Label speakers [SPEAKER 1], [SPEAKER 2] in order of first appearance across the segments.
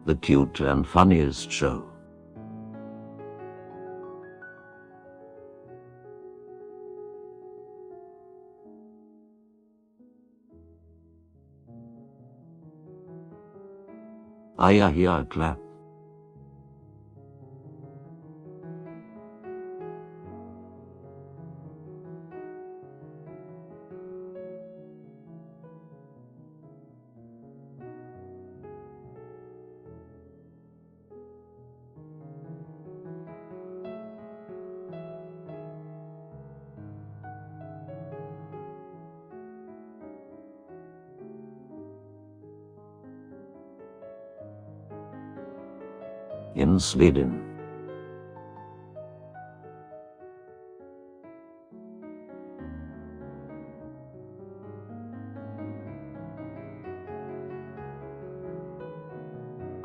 [SPEAKER 1] The cute and funniest show. I hear a clap. In Sweden.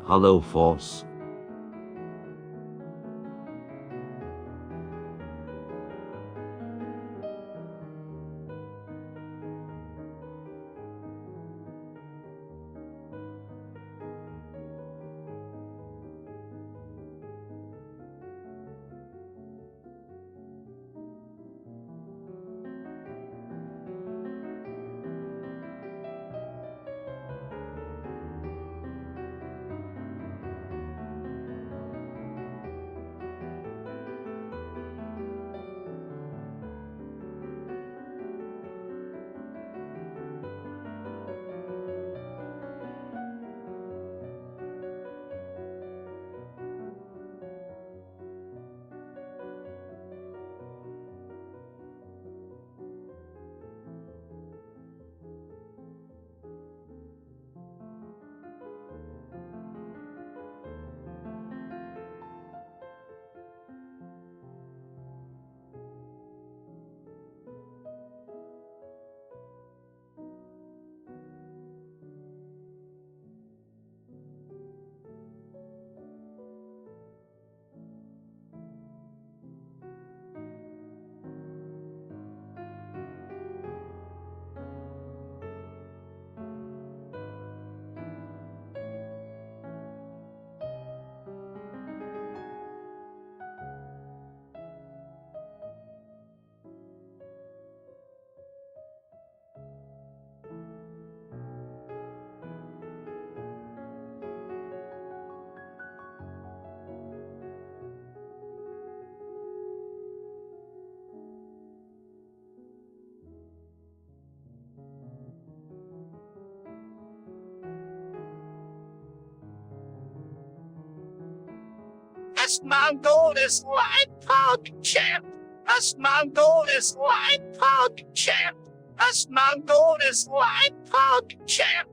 [SPEAKER 1] Hello, Forsen.
[SPEAKER 2] Das Mango is light pug champ. Das Mango is light pug champ. Das Mango is light pug champ.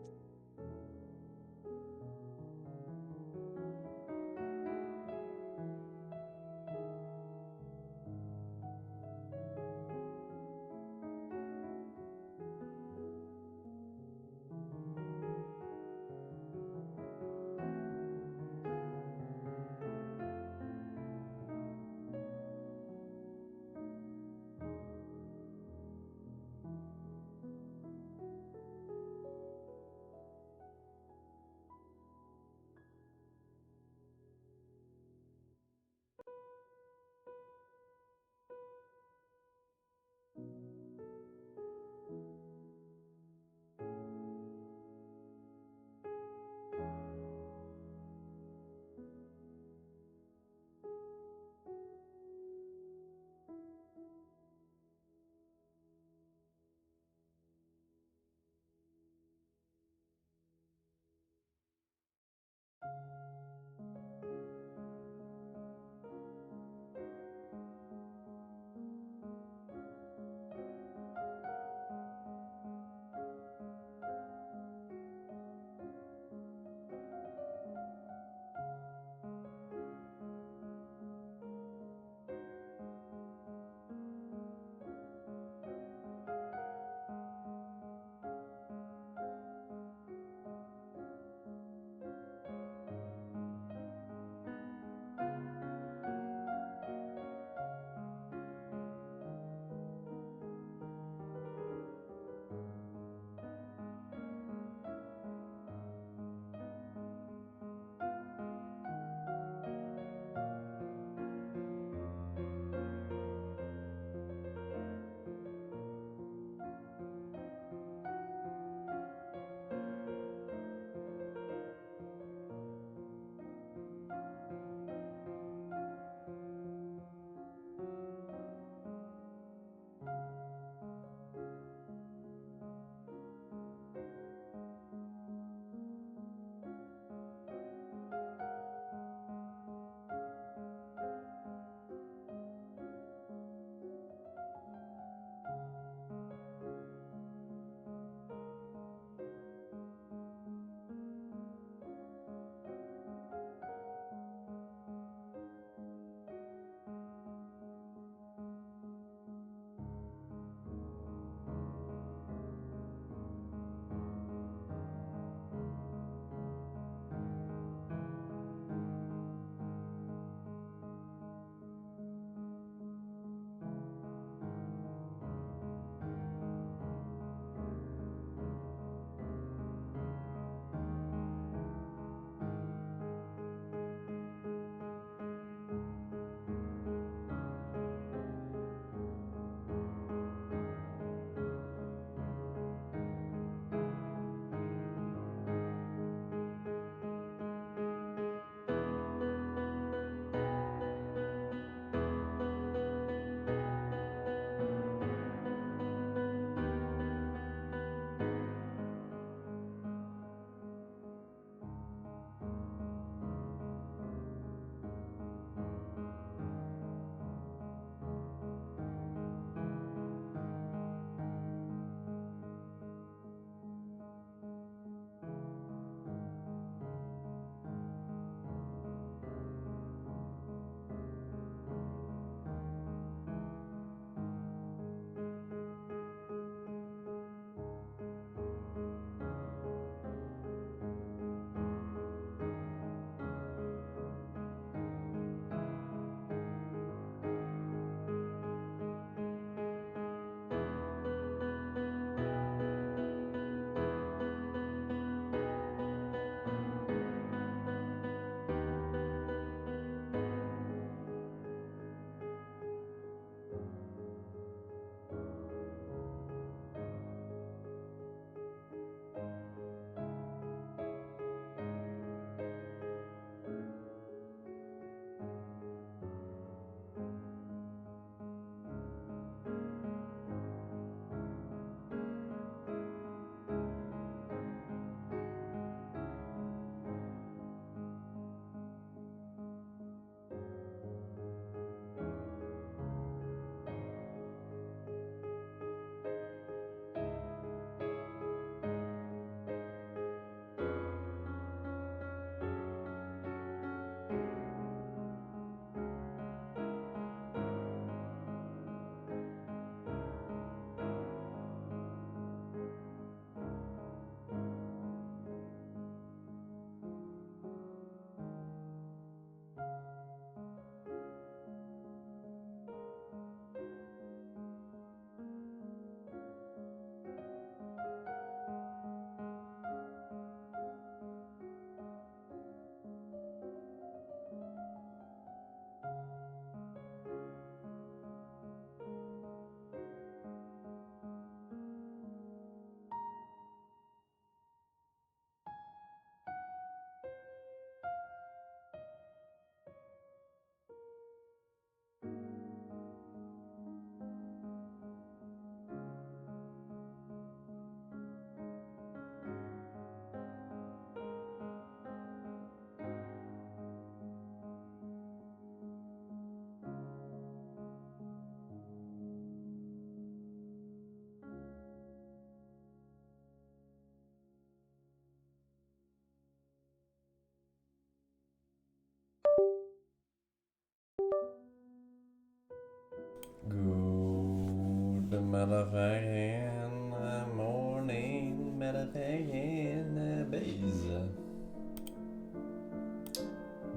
[SPEAKER 3] motherfucking morning, motherfucking bees.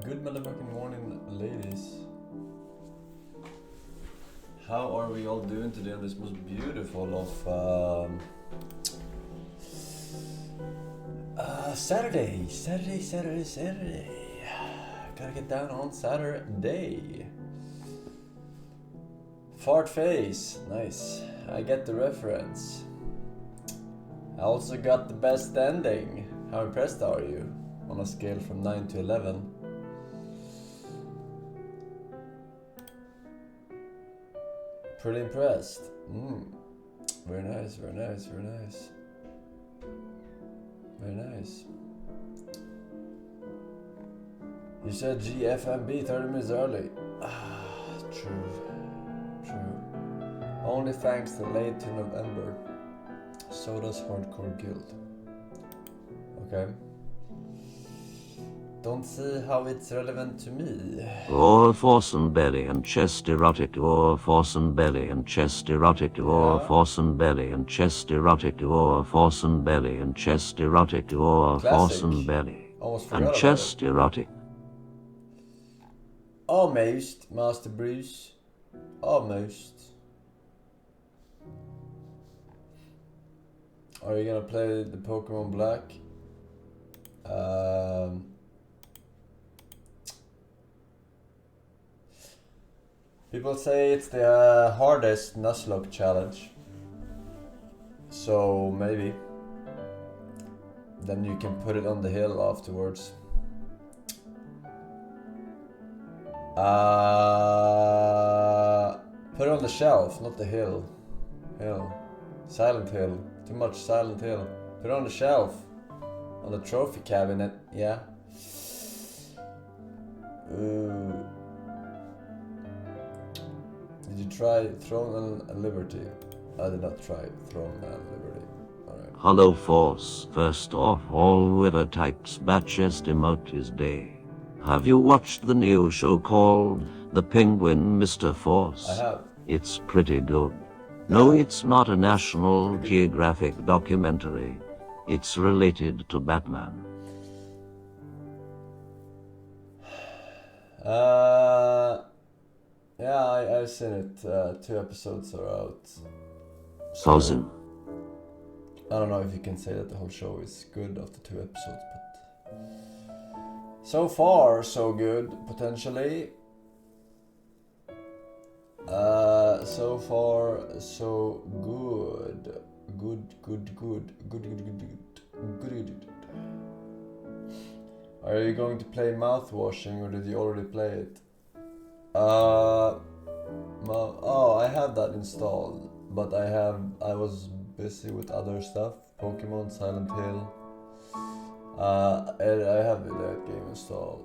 [SPEAKER 3] Good motherfucking morning, ladies. How are we all doing today on this most beautiful of Saturday. Gotta get down on Saturday. Fart face, nice. I get the reference. I also got the best ending. How impressed are you? On a scale from 9 to 11. Pretty impressed. Very nice, very nice, very nice. Very nice. You said GFMB 30 minutes early. True. Only thanks to late to November. So does Hardcore Guild. Okay. Don't see how it's relevant to me.
[SPEAKER 1] Or Forsen belly and chest erotic, or Forsen belly and chest erotic, or Forsen belly and chest erotic, or Forsen belly and chest erotic, or Forsen belly and chest erotic.
[SPEAKER 3] Almost, Master Bruce. Almost. Are you gonna play the Pokemon Black? People say it's the hardest Nuzlocke challenge. So maybe. Then you can put it on the hill afterwards. Put it on the shelf, not the hill. Silent Hill. Too much Silent Hill. Put it on the shelf. On the trophy cabinet, yeah. Did you try Throne and Liberty? I did not try Throne and Liberty. Alright.
[SPEAKER 1] Hello Force, first off, all whoever types batchest emote is day. Have you watched the new show called The Penguin, Mr. Force?
[SPEAKER 3] I have.
[SPEAKER 1] It's pretty good. No, it's not a National Geographic documentary. It's related to Batman.
[SPEAKER 3] Yeah, I've seen it. 2 episodes are out.
[SPEAKER 1] Forsen.
[SPEAKER 3] I don't know if you can say that the whole show is good after 2 episodes, but so far so good, potentially. So far so good. Good. Are you going to play mouthwashing or did you already play it? I had that installed, but I was busy with other stuff. Pokemon, Silent Hill. I have that game installed.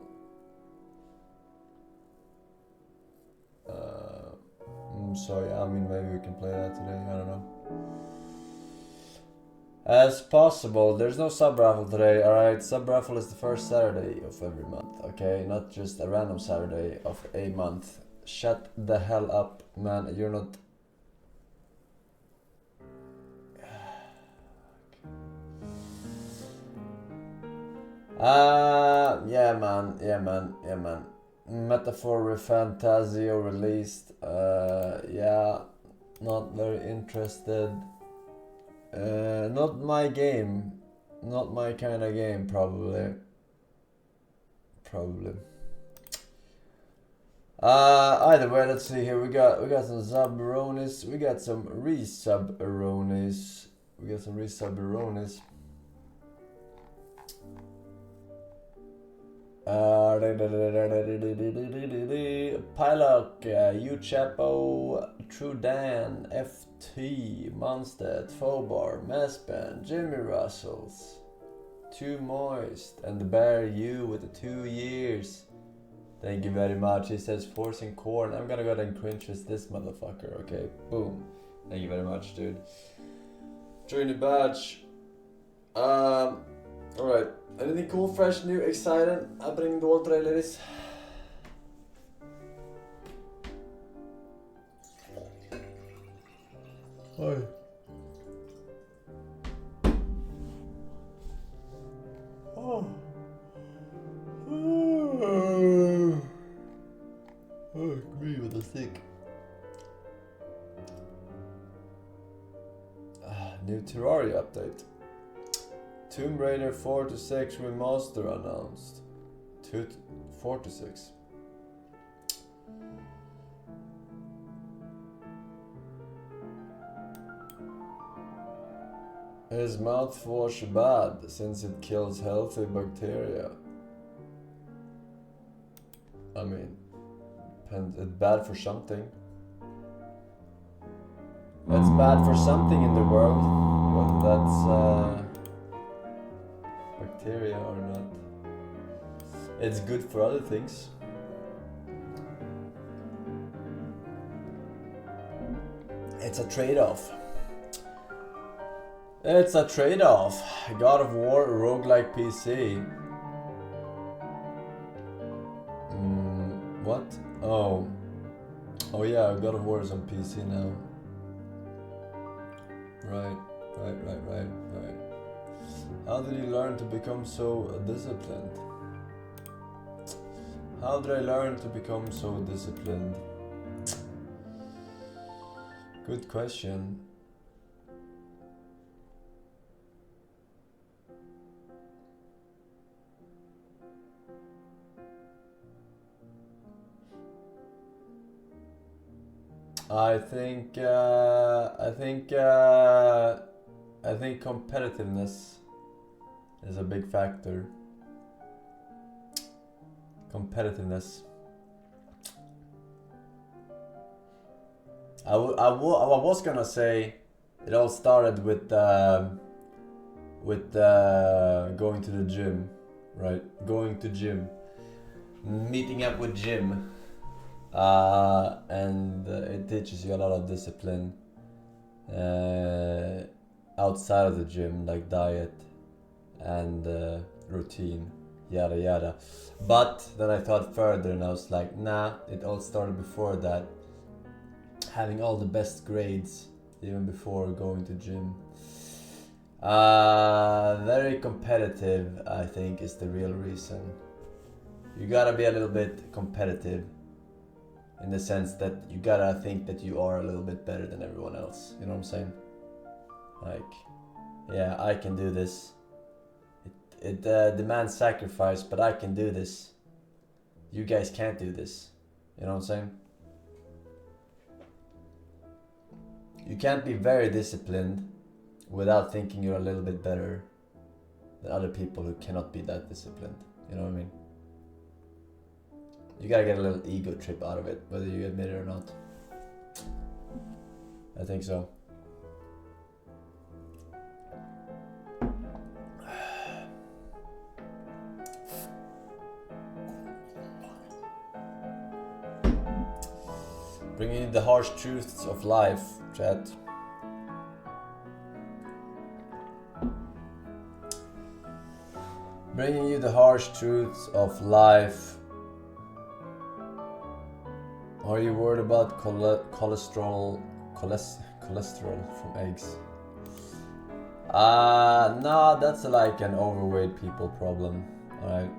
[SPEAKER 3] So yeah, I mean maybe we can play that today, I don't know. As possible, there's no sub raffle today, alright? Sub raffle is the first Saturday of every month, okay? Not just a random Saturday of a month. Shut the hell up, man, you're not... Yeah man. Metaphor Fantasio released. Yeah, not very interested. Not my game. Not my kind of game, probably. Either way, let's see here. We got some sub-aronis. We got some resub-aronis. Pilok, Uchapo, Trudan, FT, Monstead, Fobar, Mespen, Jimmy Russells, Too Moist, and the Bear U with the 2 years. Thank you very much. He says Forcing Corn. I'm gonna go ahead and cringe this motherfucker, okay? Boom. Thank you very much, dude. Join the badge. Alright. Anything cool, fresh, new, exciting happening in the world today, ladies? Oi. Oh. I agree with the thick. New Terraria update. Tomb Raider 4 to 6 remaster announced. 4 to 6. Is mouthwash bad since it kills healthy bacteria? I mean, it's bad for something. It's bad for something in the world, whether that's bacteria or not. It's good for other things. It's a trade-off. It's a trade-off. God of War, roguelike PC. What? Oh. Oh yeah, God of War is on PC now. Right. How did you learn to become so disciplined? How did I learn to become so disciplined? Good question. I think competitiveness is a big factor. Competitiveness. I was gonna say it all started with going to the gym, right? Going to gym, meeting up with Jim. And it teaches you a lot of discipline outside of the gym, like diet and routine, yada yada. But then I thought further and I was like, nah, it all started before that. Having all the best grades even before going to gym. Very competitive, I think, is the real reason. You gotta be a little bit competitive. In the sense that you gotta think that you are a little bit better than everyone else. You know what I'm saying? Like, yeah, I can do this. It demands sacrifice, but I can do this. You guys can't do this. You know what I'm saying? You can't be very disciplined without thinking you're a little bit better than other people who cannot be that disciplined. You know what I mean? You gotta get a little ego trip out of it, whether you admit it or not. I think so. Bringing in the harsh truths of life, chat. Bringing you the harsh truths of life. Are you worried about cholesterol from eggs? No, that's like an overweight people problem, alright?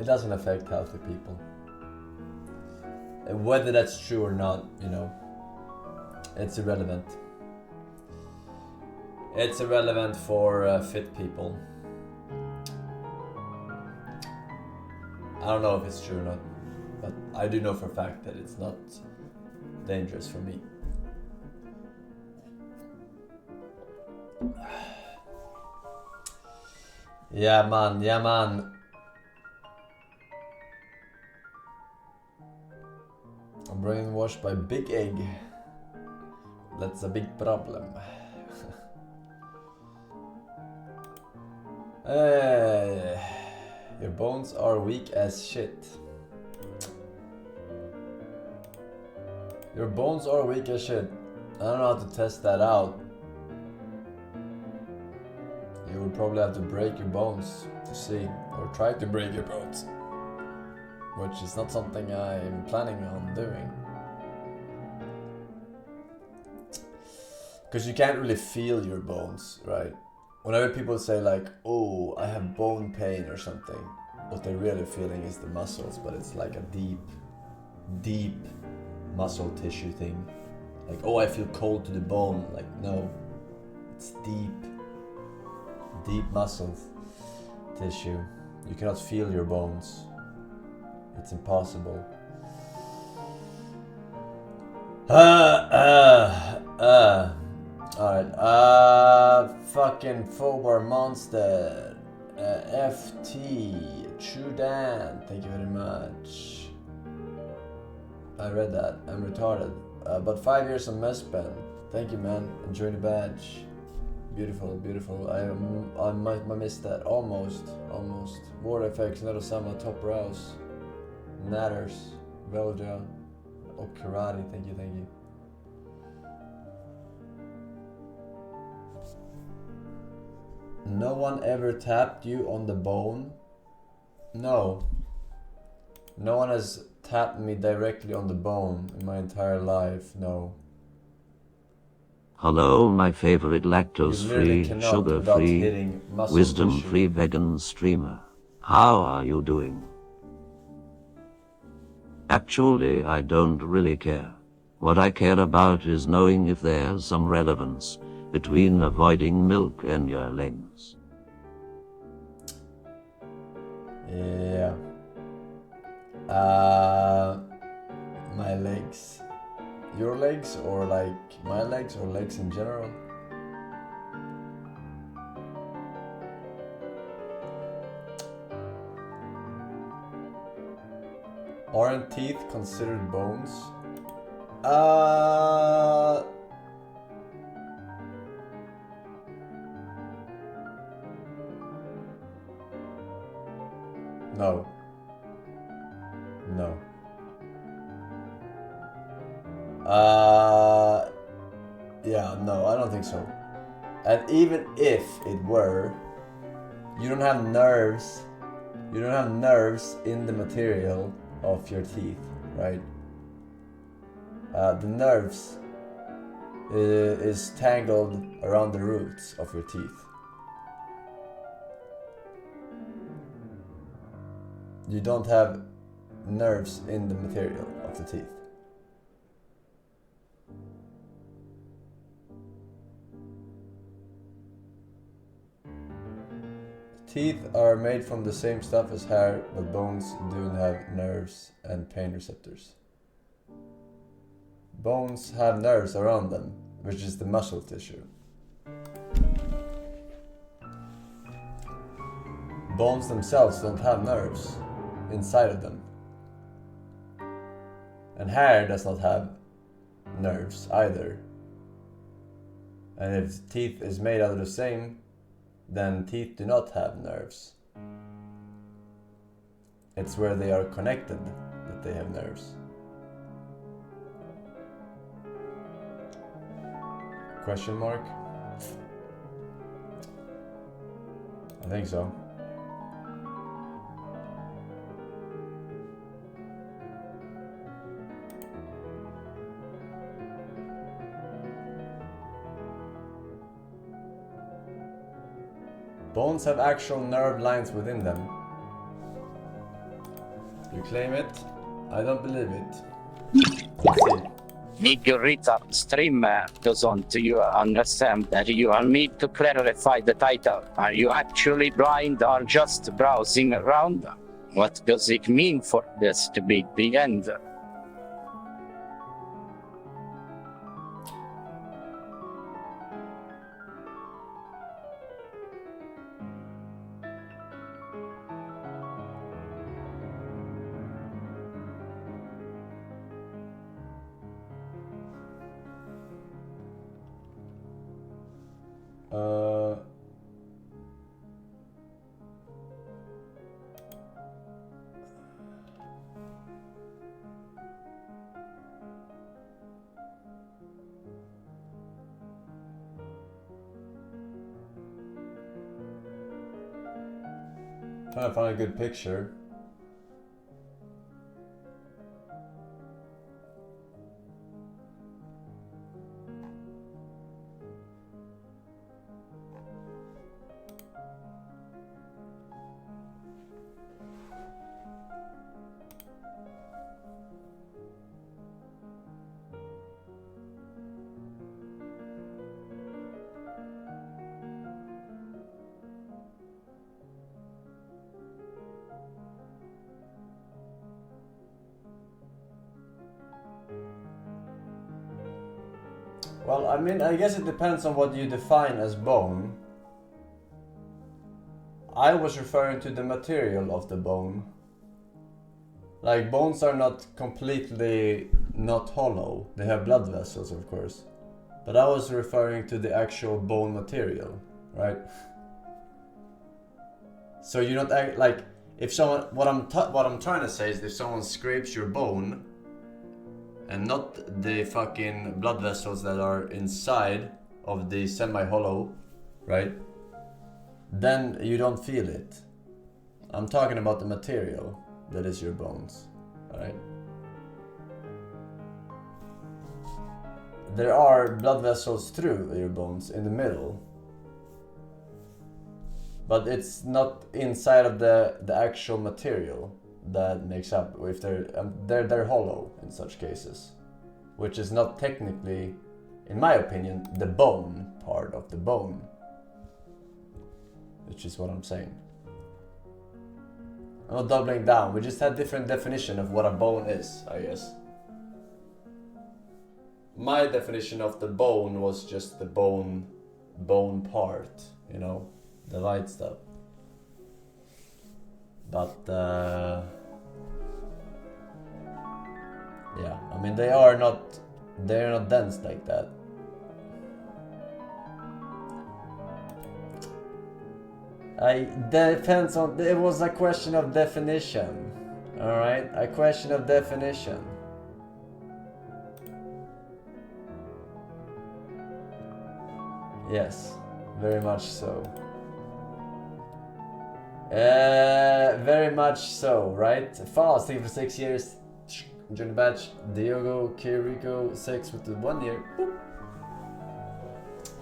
[SPEAKER 3] It doesn't affect healthy people. Whether that's true or not, you know, it's irrelevant. It's irrelevant for fit people. I don't know if it's true or not. But I do know for a fact that it's not dangerous for me. Yeah man. I'm brainwashed by Big Egg. That's a big problem. Your bones are weak as shit. Your bones are weak as shit. I don't know how to test that out. You would probably have to break your bones to see, or try to break your bones. Which is not something I'm planning on doing. Because you can't really feel your bones, right? Whenever people say like, oh, I have bone pain or something, what they're really feeling is the muscles, but it's like a deep muscle tissue thing. Like, oh, I feel cold to the bone. Like, no, it's deep muscle tissue. You cannot feel your bones. It's impossible. Alright, fucking Fobar Monster, FT, True Dan, thank you very much. I read that, I'm retarded. But 5 years on Mespen, thank you man, enjoy the badge. Beautiful, beautiful, I might miss that, almost. War effects, not a summer, top rouse. Natters, Velja, oh karate, thank you. No one ever tapped you on the bone? No. No one has tapped me directly on the bone in my entire life, no.
[SPEAKER 1] Hello, my favorite lactose-free, sugar-free,
[SPEAKER 3] hitting muscle
[SPEAKER 1] wisdom-free
[SPEAKER 3] tissue.
[SPEAKER 1] vegan streamer. How are you doing? Actually, I don't really care. What I care about is knowing if there's some relevance between avoiding milk and your legs.
[SPEAKER 3] Yeah. My legs. Your legs, or like my legs, or legs in general? Aren't teeth considered bones? No. Yeah, no, I don't think so. And even if it were, you don't have nerves. You don't have nerves in the material of your teeth, right? The nerves is tangled around the roots of your teeth. You don't have nerves in the material of the teeth. Teeth are made from the same stuff as hair, but bones do have nerves and pain receptors. Bones have nerves around them, which is the muscle tissue. Bones themselves don't have nerves inside of them. And hair does not have nerves either. And if teeth is made out of the same, then teeth do not have nerves. It's where they are connected that they have nerves. Question mark? I think so. Bones have actual nerve lines within them. You claim it? I don't believe it. Let's see.
[SPEAKER 2] Nigrita streamer doesn't you understand that you need to clarify the title? Are you actually blind or just browsing around? What does it mean for this to be the end?
[SPEAKER 3] Trying to find a good picture. Well, I mean, I guess it depends on what you define as bone. I was referring to the material of the bone. Like, bones are not completely not hollow. They have blood vessels, of course. But I was referring to the actual bone material, right? So you don't act like if someone. What I'm trying to say is if someone scrapes your bone, and not the fucking blood vessels that are inside of the semi-hollow, right? Then you don't feel it. I'm talking about the material that is your bones, alright? There are blood vessels through your bones in the middle, but it's not inside of the actual material that makes up. If they're hollow in such cases, which is not technically, in my opinion, the bone part of the bone, which is what I'm saying. I'm not doubling down. We just had different definition of what a bone is, I guess. My definition of the bone was just the bone part, you know, the light stuff. But yeah, I mean they're not dense like that. Depends on. It was a question of definition, all right, a question of definition. Yes, very much so. Very much so, right? Fast, thank you for 6 years. Johnny Batch, Diogo, Kiriko, 6 with the 1 year. Boop.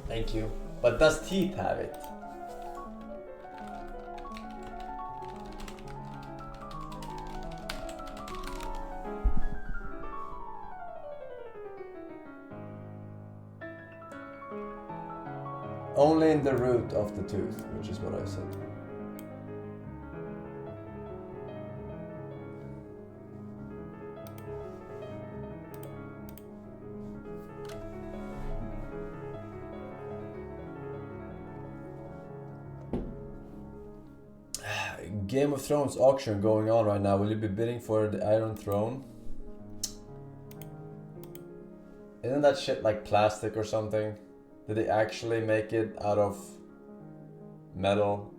[SPEAKER 3] Thank you. But does teeth have it? Only in the root of the tooth, which is what I said. Game of Thrones auction going on right now. Will you be bidding for the Iron Throne? Isn't that shit like plastic or something? Did they actually make it out of metal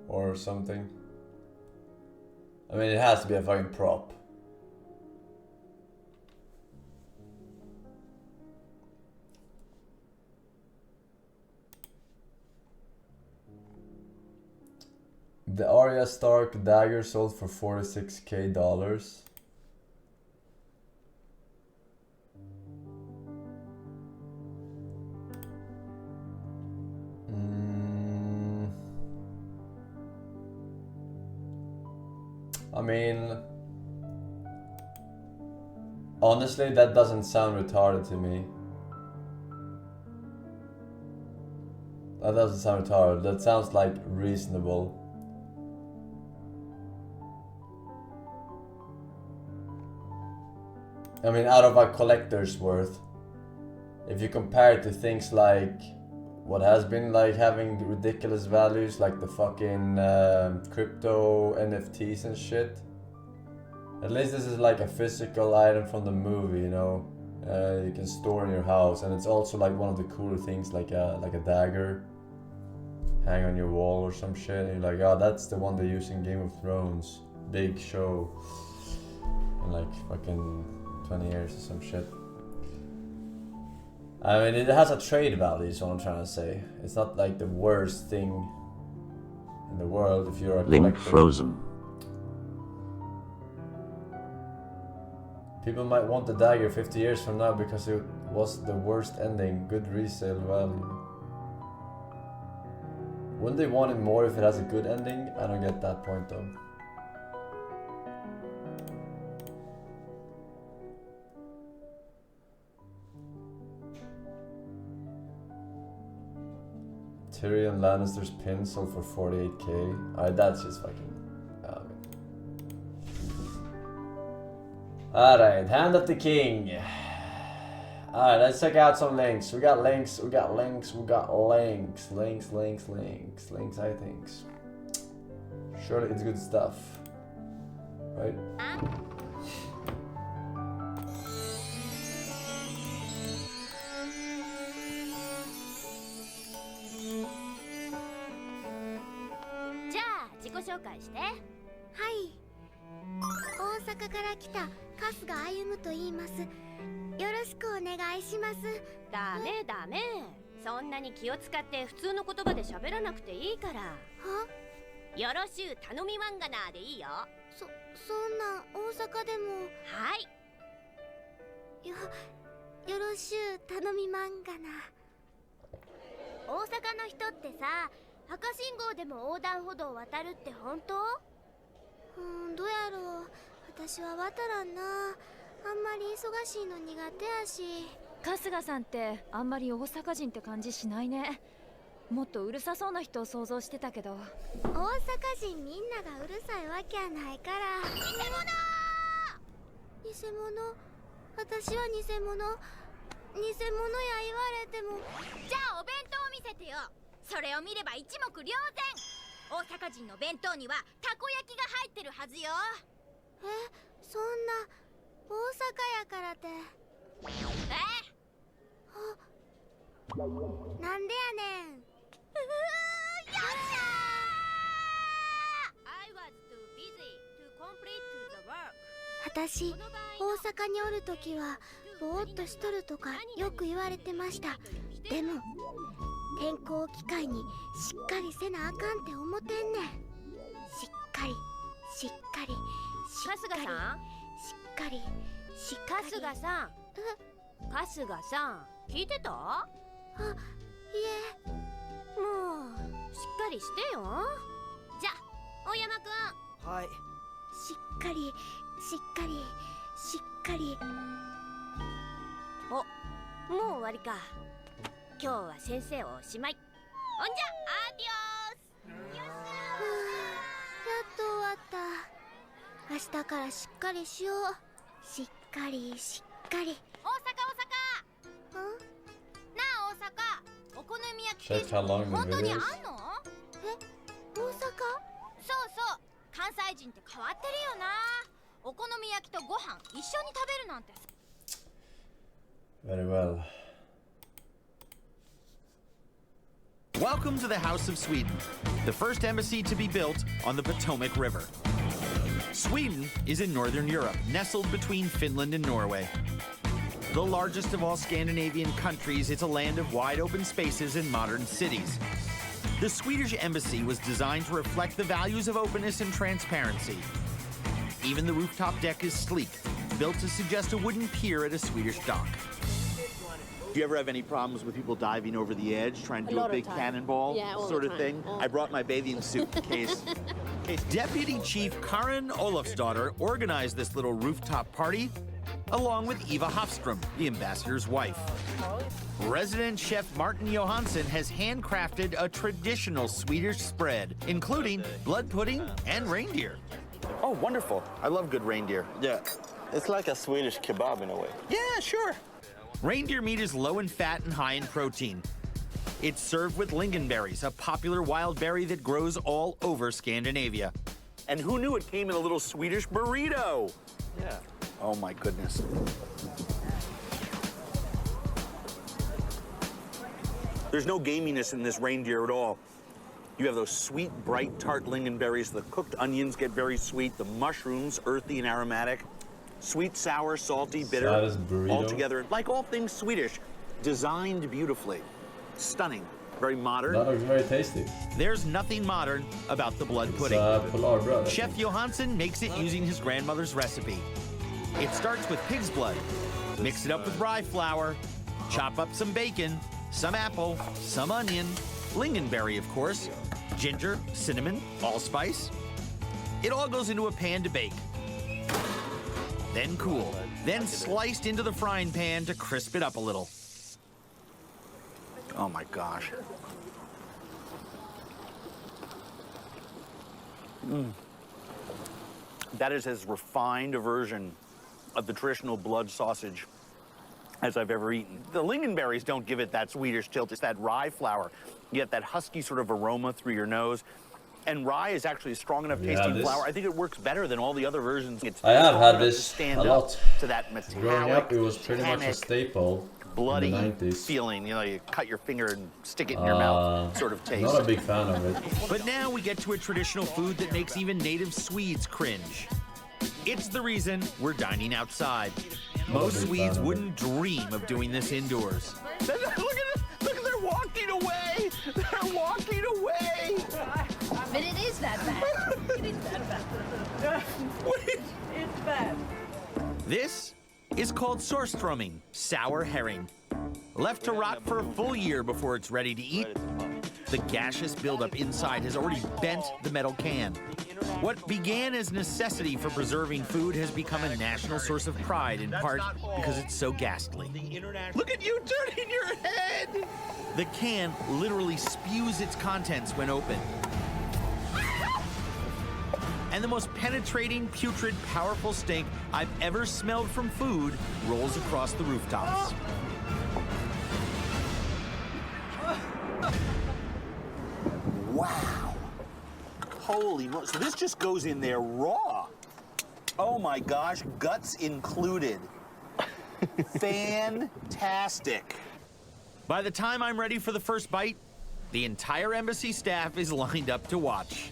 [SPEAKER 3] or something? I mean, it has to be a fucking prop. The Arya Stark dagger sold for $46,000. I mean, honestly, that doesn't sound retarded to me. That doesn't sound retarded. That sounds like reasonable. I mean, out of a collector's worth. If you compare it to things like what has been like having ridiculous values, like the fucking crypto NFTs and shit. At least this is like a physical item from the movie, you know. You can store in your house, and it's also like one of the cooler things, like a dagger hang on your wall or some shit. And you're like, oh, that's the one they use in Game of Thrones. Big show in like fucking 20 years or some shit. I mean, it has a trade value, is what I'm trying to say. It's not like the worst thing in the world if you're a collector.
[SPEAKER 1] Link frozen.
[SPEAKER 3] People might want the dagger 50 years from now because it was the worst ending. Good resale value. Wouldn't they want it more if it has a good ending? I don't get that point though. Tyrion Lannister's pin sold for $48,000. Alright, that's just fucking... Alright, Hand of the King. Alright, let's check out some links. We got links, we got links, we got links. Links, I think. Surely it's good stuff. Right?
[SPEAKER 4] ダメダメ。そんなに気を使って普通の言葉で喋らなくていいから。よろしゅう頼みまんがなでいいよ。そんな大阪でも。はい。よろしゅう頼みまんがな。大阪の人ってさ、赤信号でも横断歩道を渡るって本当？どうやろう。私は渡らんな。あんまり忙しいの苦手やし。春日さんってあんまり大阪人って感じしないね。もっとうるさそうな人を想像してたけど。大阪人みんながうるさいわけやないから。偽物！私は偽物や言われても。じゃあお弁当を見せてよ。それを見れば一目瞭然。大阪人の弁当にはたこ焼きが入ってるはずよ。そんな大阪やからって。なんでやねん。よっしゃー！私、大阪におるときはぼーっとしとるとかよく言われてました。でも転校を機会にしっかりせなあかんって思ってんねん。しっかり春日さん、春日さん、春日さん、聞いてた？いえ、もうしっかりしてよ。じゃあ大山くん。はい。しっかり。お、もう終わりか。今日は先生おしまい。ほんじゃ、アディオース。よっしゃー。やっと終わった。明日からしっかりしよう。しっかり。大阪。なあ大阪、お好み焼き定食本当にあんの？大阪？そう関西人って変わってるよな。お好み焼きとご飯一緒に食べるなんて。
[SPEAKER 3] Very well.
[SPEAKER 5] Welcome to the House of Sweden, the first embassy to be built on the Potomac River. Sweden is in northern Europe, nestled between Finland and Norway. The largest of all Scandinavian countries, it's a land of wide open spaces and modern cities. The Swedish embassy was designed to reflect the values of openness and transparency. Even the rooftop deck is sleek, built to suggest a wooden pier at a Swedish dock. Do you ever have any problems with people diving over the edge, trying to do a big cannonball sort of thing? I brought my bathing suit in case. Deputy Chief Karin Olofsdottir organized this little rooftop party, along with Eva Hofström, the ambassador's wife. Resident chef Martin Johansson has handcrafted a traditional Swedish spread, including blood pudding and reindeer. Oh, wonderful. I love good reindeer.
[SPEAKER 6] Yeah, it's like a Swedish kebab in a way.
[SPEAKER 5] Yeah, sure. Reindeer meat is low in fat and high in protein. It's served with lingonberries, a popular wild berry that grows all over Scandinavia. And who knew it came in a little Swedish burrito?
[SPEAKER 6] Yeah.
[SPEAKER 5] Oh my goodness. There's no gaminess in this reindeer at all. You have those sweet, bright, tart lingonberries. The cooked onions get very sweet. The mushrooms, earthy and aromatic. Sweet, sour, salty, bitter, all together, like all things Swedish, designed beautifully. Stunning, very modern.
[SPEAKER 3] That looks very tasty.
[SPEAKER 5] There's nothing modern about the blood pudding.
[SPEAKER 3] Polar bread.
[SPEAKER 5] Chef Johansson makes it using his grandmother's recipe. It starts with pig's blood. Mix it up with rye flour. Chop up some bacon, some apple, some onion, lingonberry, of course, ginger, cinnamon, allspice. It all goes into a pan to bake. Then cool, then sliced into the frying pan to crisp it up a little. Oh my gosh. That is as refined a version of the traditional blood sausage as I've ever eaten. The lingonberries don't give it that Swedish tilt. It's that rye flour. You get that husky sort of aroma through your nose. And rye is actually a strong enough tasting flour. I think it works better than all the other versions. It's
[SPEAKER 3] I have had
[SPEAKER 5] to
[SPEAKER 3] this
[SPEAKER 5] stand
[SPEAKER 3] a lot.
[SPEAKER 5] to that metallic,
[SPEAKER 3] Growing up, it was pretty much a staple.
[SPEAKER 5] bloody
[SPEAKER 3] in the 90s.
[SPEAKER 5] feeling. You know, you cut your finger and stick it in your mouth sort of taste.
[SPEAKER 3] Not a big fan of it.
[SPEAKER 5] But now we get to a traditional food that makes even native Swedes cringe. It's the reason we're dining outside. Most Swedes wouldn't dream of doing this indoors. Look at it! Look, they're walking away! They're walking away!
[SPEAKER 7] But it is that bad. It is that bad. It's bad.
[SPEAKER 5] This is called surströmming, sour herring. Left to rot for a full year before it's ready to eat, the gaseous buildup inside has already bent the metal can. What began as necessity for preserving food has become a national source of pride, in part because it's so ghastly. Look at you turning your head! The can literally spews its contents when open. And the most penetrating, putrid, powerful stink I've ever smelled from food rolls across the rooftops. Wow. Holy moly. So this just goes in there raw. Oh my gosh, guts included. Fantastic. By the time I'm ready for the first bite, the entire embassy staff is lined up to watch.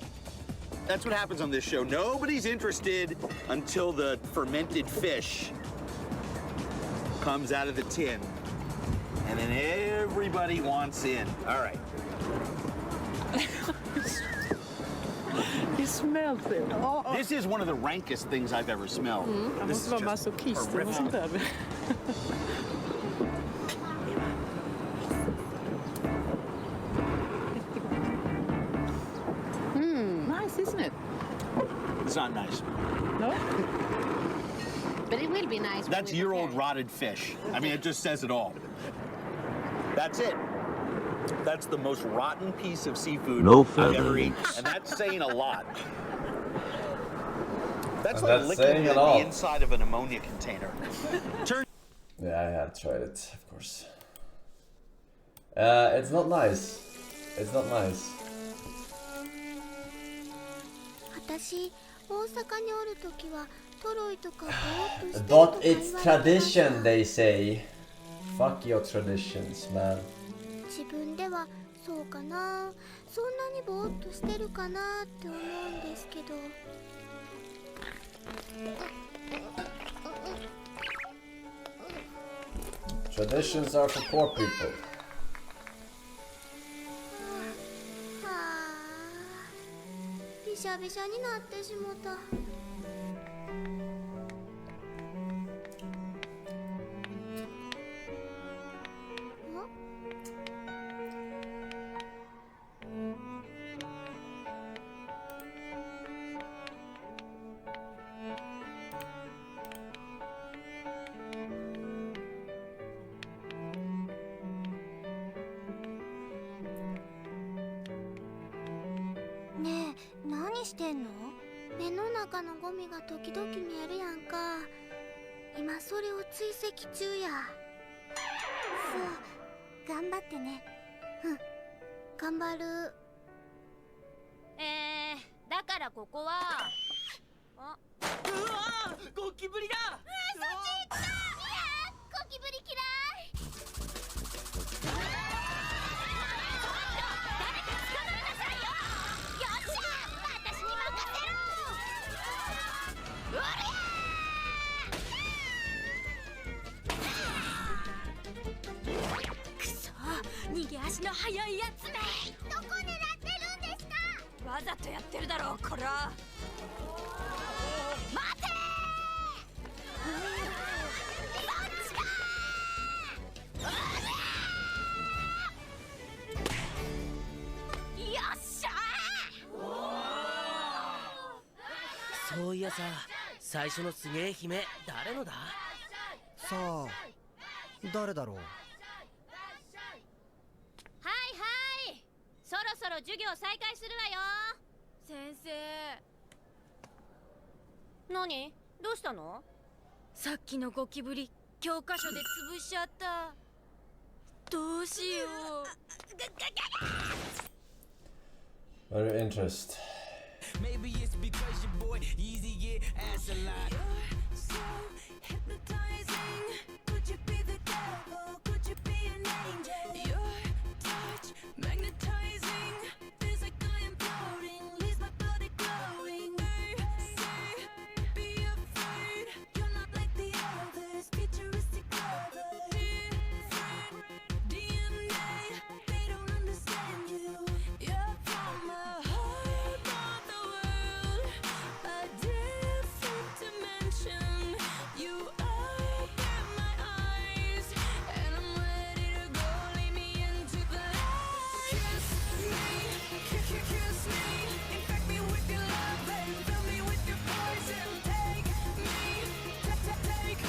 [SPEAKER 5] That's what happens on this show. Nobody's interested until the fermented fish comes out of the tin. And then everybody wants in. All right.
[SPEAKER 8] You smelled it. Oh.
[SPEAKER 5] This is one of the rankest things I've ever smelled.
[SPEAKER 8] Han
[SPEAKER 5] This
[SPEAKER 8] måste
[SPEAKER 5] is
[SPEAKER 8] vara
[SPEAKER 5] just
[SPEAKER 8] masochist eller något sånt där. Nice, isn't it?
[SPEAKER 5] It's not nice.
[SPEAKER 8] No?
[SPEAKER 7] But it will be nice.
[SPEAKER 5] That's year-old rotted fish. I mean, it just says it all. That's it. That's the most rotten piece of seafood
[SPEAKER 1] No
[SPEAKER 5] I've ever
[SPEAKER 1] feathers.
[SPEAKER 5] eaten. And that's saying a lot. That's
[SPEAKER 3] And
[SPEAKER 5] like
[SPEAKER 3] that's
[SPEAKER 5] licking
[SPEAKER 3] saying a
[SPEAKER 5] the
[SPEAKER 3] lot.
[SPEAKER 5] inside of an ammonia container.
[SPEAKER 3] Yeah, I have tried it, of course. It's not nice. It's not nice.
[SPEAKER 4] 私大阪におるときはトロイとかぼーっとしてる
[SPEAKER 3] But
[SPEAKER 4] とか
[SPEAKER 3] it's
[SPEAKER 4] 言われて
[SPEAKER 3] tradition, they say. Fuck your traditions, man.
[SPEAKER 4] 自分ではそうかなそんなにぼーっとしてるかなって思うんですけど
[SPEAKER 3] Traditions are for poor people.
[SPEAKER 4] はあびしゃびしゃになってしもた ねえ何してんの目の中のゴミが時々見えるやんか今それを追跡中やそう頑張ってねうん頑張るだからここはあうわゴキブリだそっち行ったいやゴキブリ嫌い逃げ足の速いやつめどこ狙ってるんですかわざとやってるだろうこら待てそっちかよっしゃ
[SPEAKER 9] そういやさ最初のすげえ姫誰のだ
[SPEAKER 10] さあ誰だろう
[SPEAKER 4] はいはいそろそろ授業再開するわよ先生何どうしたのさっきのゴキブリ教科書で潰しちゃった。どうしよう。
[SPEAKER 3] Very interest.
[SPEAKER 9] Maybe it's because your boy easy get ass a lot.
[SPEAKER 4] You're so hypnotizing. Could you be the devil? Could you be an angel? Your touch magnetizing. Feels like I am floating. Leaves my body glowing. They say, be afraid. You're not like the others. Futuristic lovers. Different DNA. They don't understand you. You're from the heart of the world. A different dimension. You open my eyes, and I'm ready to go. Lead me into the light. Kiss me, kiss me. Infect me with your love and fill me with your poison. Take me, take me.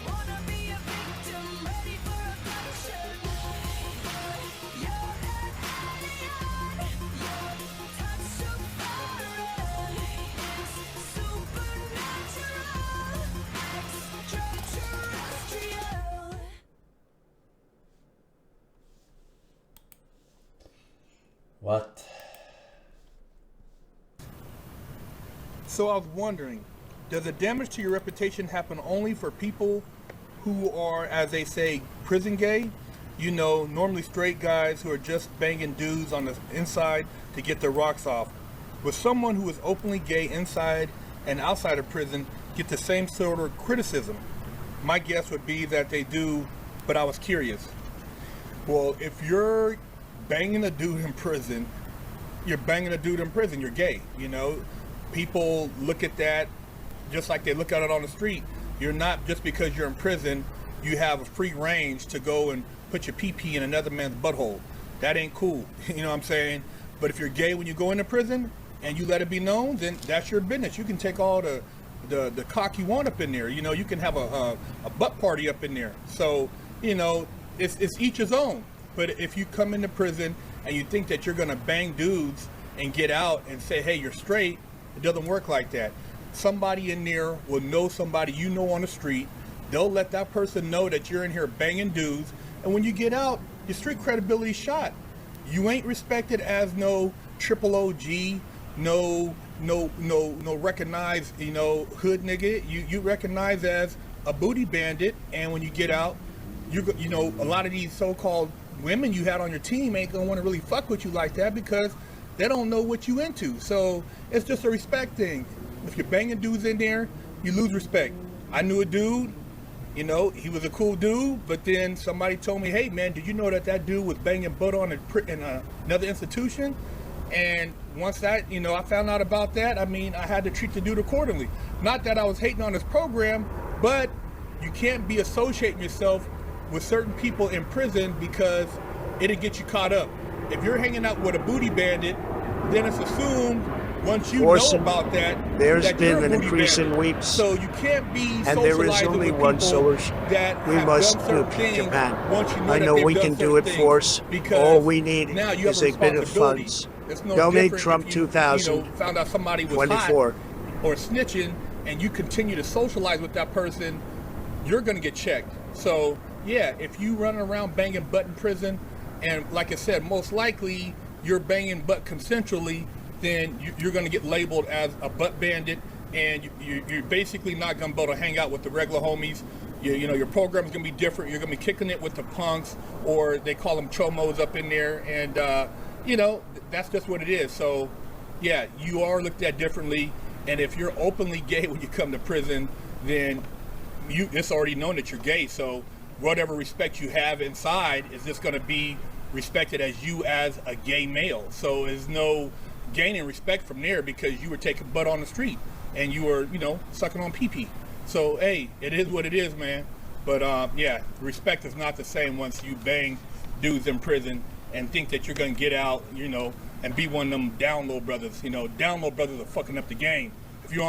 [SPEAKER 4] Wanna be a victim, ready for abduction. Boy, you're an alien. Your touch so foreign. It's supernatural, extraterrestrial.
[SPEAKER 3] What?
[SPEAKER 11] So I was wondering, does the damage to your reputation happen only for people who are, as they say, prison gay? You know, normally straight guys who are just banging dudes on the inside to get their rocks off. Will someone who is openly gay inside and outside of prison get the same sort of criticism? My guess would be that they do, but I was curious. Well, if you're banging a dude in prison, you're banging a dude in prison, you're gay, you know? People look at that just like they look at it on the street. You're not, just because you're in prison, you have a free range to go and put your pee-pee in another man's butthole. That ain't cool, you know what I'm saying? But if you're gay when you go into prison and you let it be known, then that's your business. You can take all the cock you want up in there. You know, you can have a butt party up in there. So, you know, it's each his own. But if you come into prison and you think that you're gonna bang dudes and get out and say, hey, you're straight, it doesn't work like that. Somebody in there will know somebody you know on the street. They'll let that person know that you're in here banging dudes. And when you get out, your street credibility's shot. You ain't respected as no triple OG, no recognized, you know, hood nigga. You recognize as a booty bandit. And when you get out, you know, a lot of these so-called women you had on your team ain't gonna want to really fuck with you like that because they don't know what you into. So it's just a respect thing. If you're banging dudes in there, you lose respect. I knew a dude, you know, he was a cool dude, but then somebody told me, hey man, did you know that dude was banging butt on in another institution? And once that, you know, I found out about that, I mean, I had to treat the dude accordingly. Not that I was hating on his program, but you can't be associating yourself with certain people in prison because it'll get you caught up. If you're hanging out with a booty bandit, then it's assumed once you
[SPEAKER 12] Forsen,
[SPEAKER 11] know about that,
[SPEAKER 12] there's
[SPEAKER 11] that
[SPEAKER 12] been
[SPEAKER 11] you're a
[SPEAKER 12] an
[SPEAKER 11] booty
[SPEAKER 12] increase
[SPEAKER 11] bandit.
[SPEAKER 12] in weeps,
[SPEAKER 11] So you can't be
[SPEAKER 12] and there is only
[SPEAKER 11] with
[SPEAKER 12] one
[SPEAKER 11] people
[SPEAKER 12] solution.
[SPEAKER 11] that
[SPEAKER 12] We
[SPEAKER 11] have
[SPEAKER 12] must
[SPEAKER 11] done certain
[SPEAKER 12] nuke
[SPEAKER 11] things
[SPEAKER 12] Japan.
[SPEAKER 11] once you know
[SPEAKER 12] I
[SPEAKER 11] that
[SPEAKER 12] know
[SPEAKER 11] they've
[SPEAKER 12] we
[SPEAKER 11] done
[SPEAKER 12] can do
[SPEAKER 11] certain
[SPEAKER 12] it,
[SPEAKER 11] things,
[SPEAKER 12] Force.
[SPEAKER 11] because
[SPEAKER 12] All we need
[SPEAKER 11] now you
[SPEAKER 12] is
[SPEAKER 11] have
[SPEAKER 12] a bit of
[SPEAKER 11] responsibility.
[SPEAKER 12] funds.
[SPEAKER 11] It's no
[SPEAKER 12] Donate
[SPEAKER 11] different
[SPEAKER 12] Trump
[SPEAKER 11] if you,
[SPEAKER 12] 2000.
[SPEAKER 11] you know, found out somebody was
[SPEAKER 12] 24.
[SPEAKER 11] hot or snitching and you continue to socialize with that person, you're going to get checked. So yeah, if you running around banging butt in prison, and like I said, most likely you're banging butt consensually, then you're going to get labeled as a butt bandit, and you're basically not going to be able to hang out with the regular homies. You know, your program's going to be different. You're going to be kicking it with the punks, or they call them chomos up in there, and you know, that's just what it is. So yeah, you are looked at differently, and if you're openly gay when you come to prison, then it's already known that you're gay. So whatever respect you have inside is just going to be respected as you as a gay male. So there's no gaining respect from there because you were taking butt on the street and you were, you know, sucking on pee-pee. So hey, it is what it is, man. But yeah, respect is not the same once you bang dudes in prison and think that you're gonna get out, you know, and be one of them down low brothers. You know, down low brothers are fucking up the game. If you're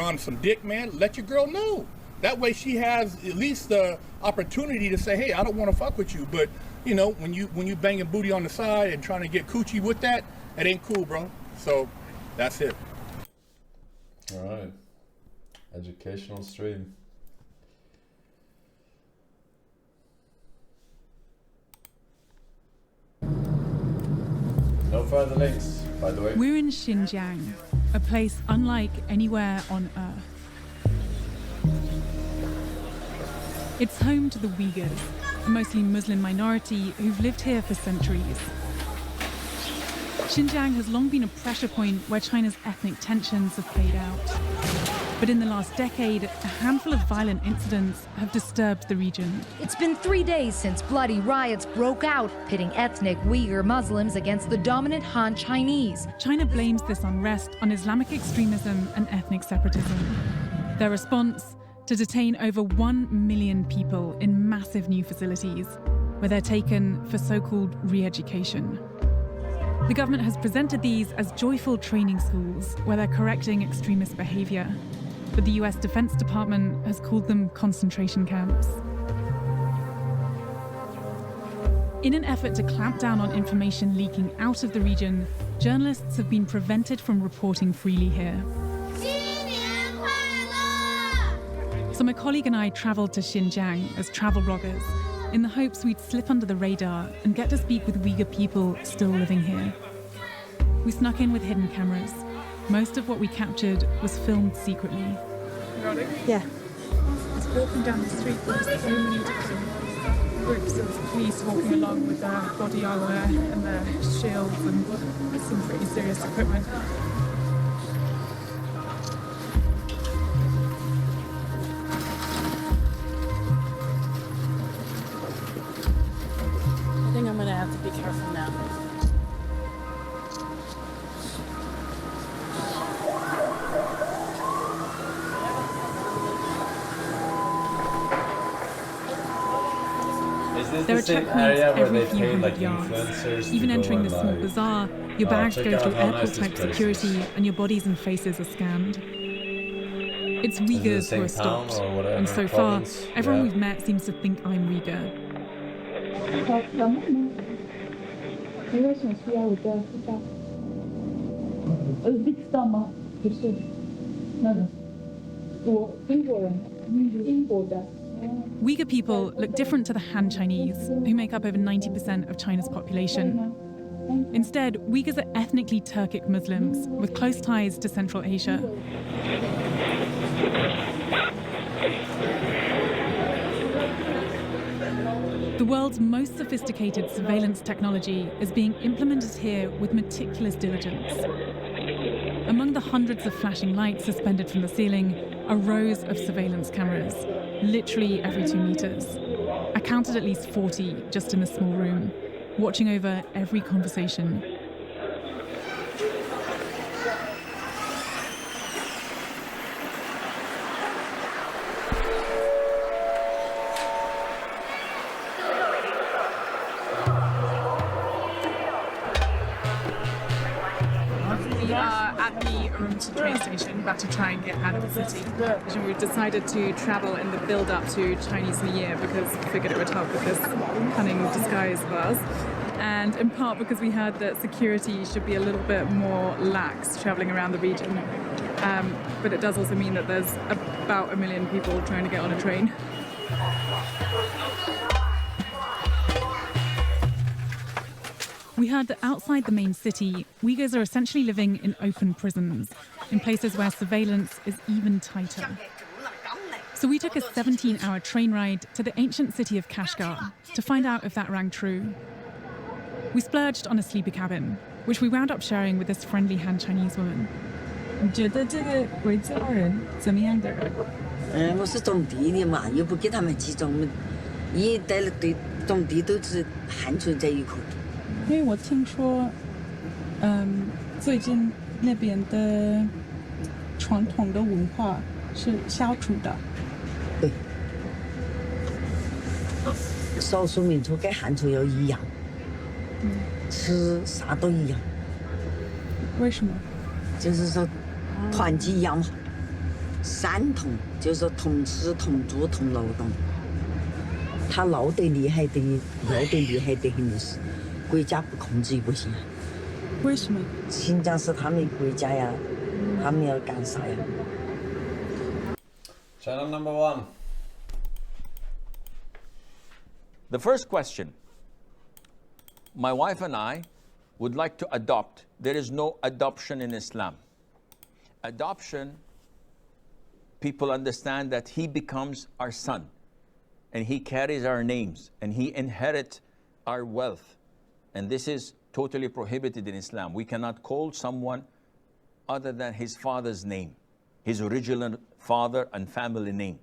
[SPEAKER 11] on some dick, man, let your girl know. That way she has at least the opportunity to say, hey, I don't want to fuck with you. But you know, when you banging booty on the side and trying to get coochie with that, it ain't cool, bro. So that's it.
[SPEAKER 3] All right, educational stream. further links, by the way.
[SPEAKER 12] We're in Xinjiang, a place unlike anywhere on Earth. It's home to the Uyghurs, a mostly Muslim minority who've lived here for centuries. Xinjiang has long been a pressure point where China's ethnic tensions have played out. But in the last decade, a handful of violent incidents have disturbed the region.
[SPEAKER 7] It's been 3 days since bloody riots broke out, pitting ethnic Uyghur Muslims against the dominant Han Chinese.
[SPEAKER 12] China blames this unrest on Islamic extremism and ethnic separatism. Their response? To detain over 1 million people in massive new facilities, where they're taken for so-called re-education. The government has presented these as joyful training schools where they're correcting extremist behavior. But the US Defense Department has called them concentration camps. In an effort to clamp down on information leaking out of the region, journalists have been prevented from reporting freely here. So my colleague and I travelled to Xinjiang as travel bloggers in the hopes we'd slip under the radar and get to speak with Uyghur people still living here. We snuck in with hidden cameras. Most of what we captured was filmed secretly. Yeah. I was walking down the street, there's so many different groups of police walking along with their body armour and their shields and some pretty serious equipment. I think I'm going to have to be careful now. There are checkpoints every few hundred yards. Even entering the small bazaar, your bags go through airport-type security and your bodies and faces are scanned. It's Uyghurs who are stopped, and so far, everyone we've met seems to think I'm Uyghur. Uyghur people look different to the Han Chinese, who make up over 90% of China's population. Instead, Uyghurs are ethnically Turkic Muslims with close ties to Central Asia. The world's most sophisticated surveillance technology is being implemented here with meticulous diligence. Among the hundreds of flashing lights suspended from the ceiling are rows of surveillance cameras, literally every 2 meters. I counted at least 40 just in this small room, watching over every conversation. We are at the Urumqi train station, about to try and get out of the city. And we've decided to travel in the build-up to Chinese New Year because we figured it would help with this cunning disguise of ours. And in part because we heard that security should be a little bit more lax traveling around the region. But it does also mean that there's about 1 million people trying to get on a train. We heard that outside the main city, Uyghurs are essentially living in open prisons, in places where surveillance is even tighter. So we took a 17-hour train ride to the ancient city of Kashgar to find out if that rang true. We splurged on a sleeper cabin, which we wound up sharing with this friendly Han Chinese woman.
[SPEAKER 13] 你觉得这个维吾尔人怎么样的人？
[SPEAKER 14] 我是种地的嘛，又不给他们集中，一带了对种地都是汉族在一块。
[SPEAKER 13] 因为我听说，最近那边的传统的文化是消除的。
[SPEAKER 14] 对，少数民族跟汉族要一样，吃啥都一样。
[SPEAKER 13] 为什么？
[SPEAKER 14] 就是说团结一样嘛，三同，就是说同吃同住同劳动。他闹得厉害的，闹得厉害的很的是。 国家不控制不行。
[SPEAKER 13] 为什么？
[SPEAKER 14] 新疆是他们国家呀，他们要干啥呀
[SPEAKER 3] Channel number 1.
[SPEAKER 15] The first question. My wife and I would like to adopt, there is no adoption in Islam. Adoption, people understand that he becomes our son, and he carries our names, and he inherits our wealth. And this is totally prohibited in Islam. We cannot call someone other than his father's name, his original father and family name.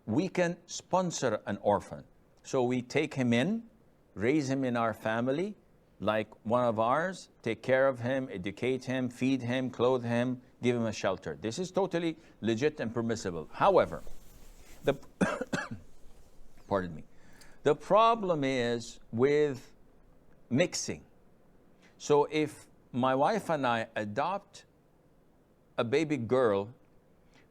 [SPEAKER 15] We can sponsor an orphan. So we take him in, raise him in our family, like one of ours, take care of him, educate him, feed him, clothe him, give him a shelter. This is totally legit and permissible. However, pardon me, the problem is with mixing. So if my wife and I adopt a baby girl,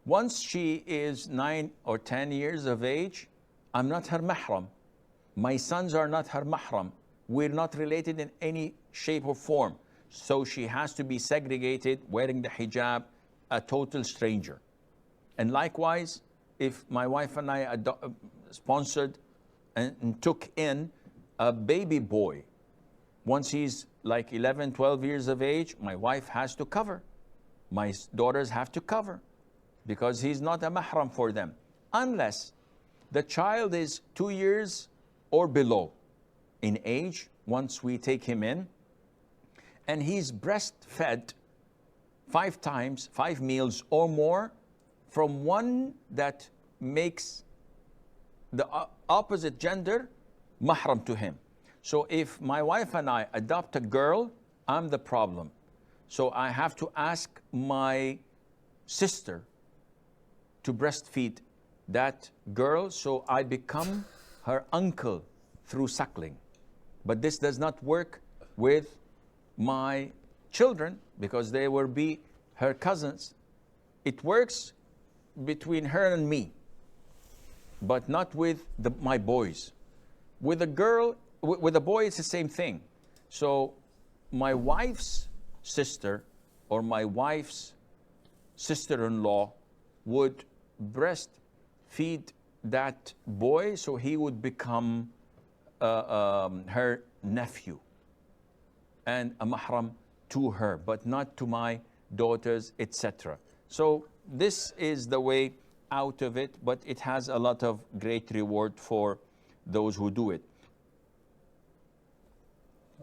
[SPEAKER 15] once she is 9 or 10 years of age, I'm not her mahram. My sons are not her mahram. We're not related in any shape or form. So she has to be segregated, wearing the hijab, a total stranger. And likewise, if my wife and I sponsored and took in a baby boy, once he's like 11, 12 years of age, my wife has to cover. My daughters have to cover, because he's not a mahram for them, unless the child is 2 years or below in age. Once we take him in, and he's breastfed 5 times, 5 meals or more, from one that makes the opposite gender mahram to him. So if my wife and I adopt a girl, I'm the problem. So I have to ask my sister to breastfeed that girl, so I become her uncle through suckling. But this does not work with my children, because they will be her cousins. It works between her and me, but not with my boys. With a girl, with a boy, it's the same thing. So my wife's sister or my wife's sister-in-law would breastfeed that boy, so he would become her nephew and a mahram to her, but not to my daughters, etc. So this is the way out of it, but it has a lot of great reward for those who do it.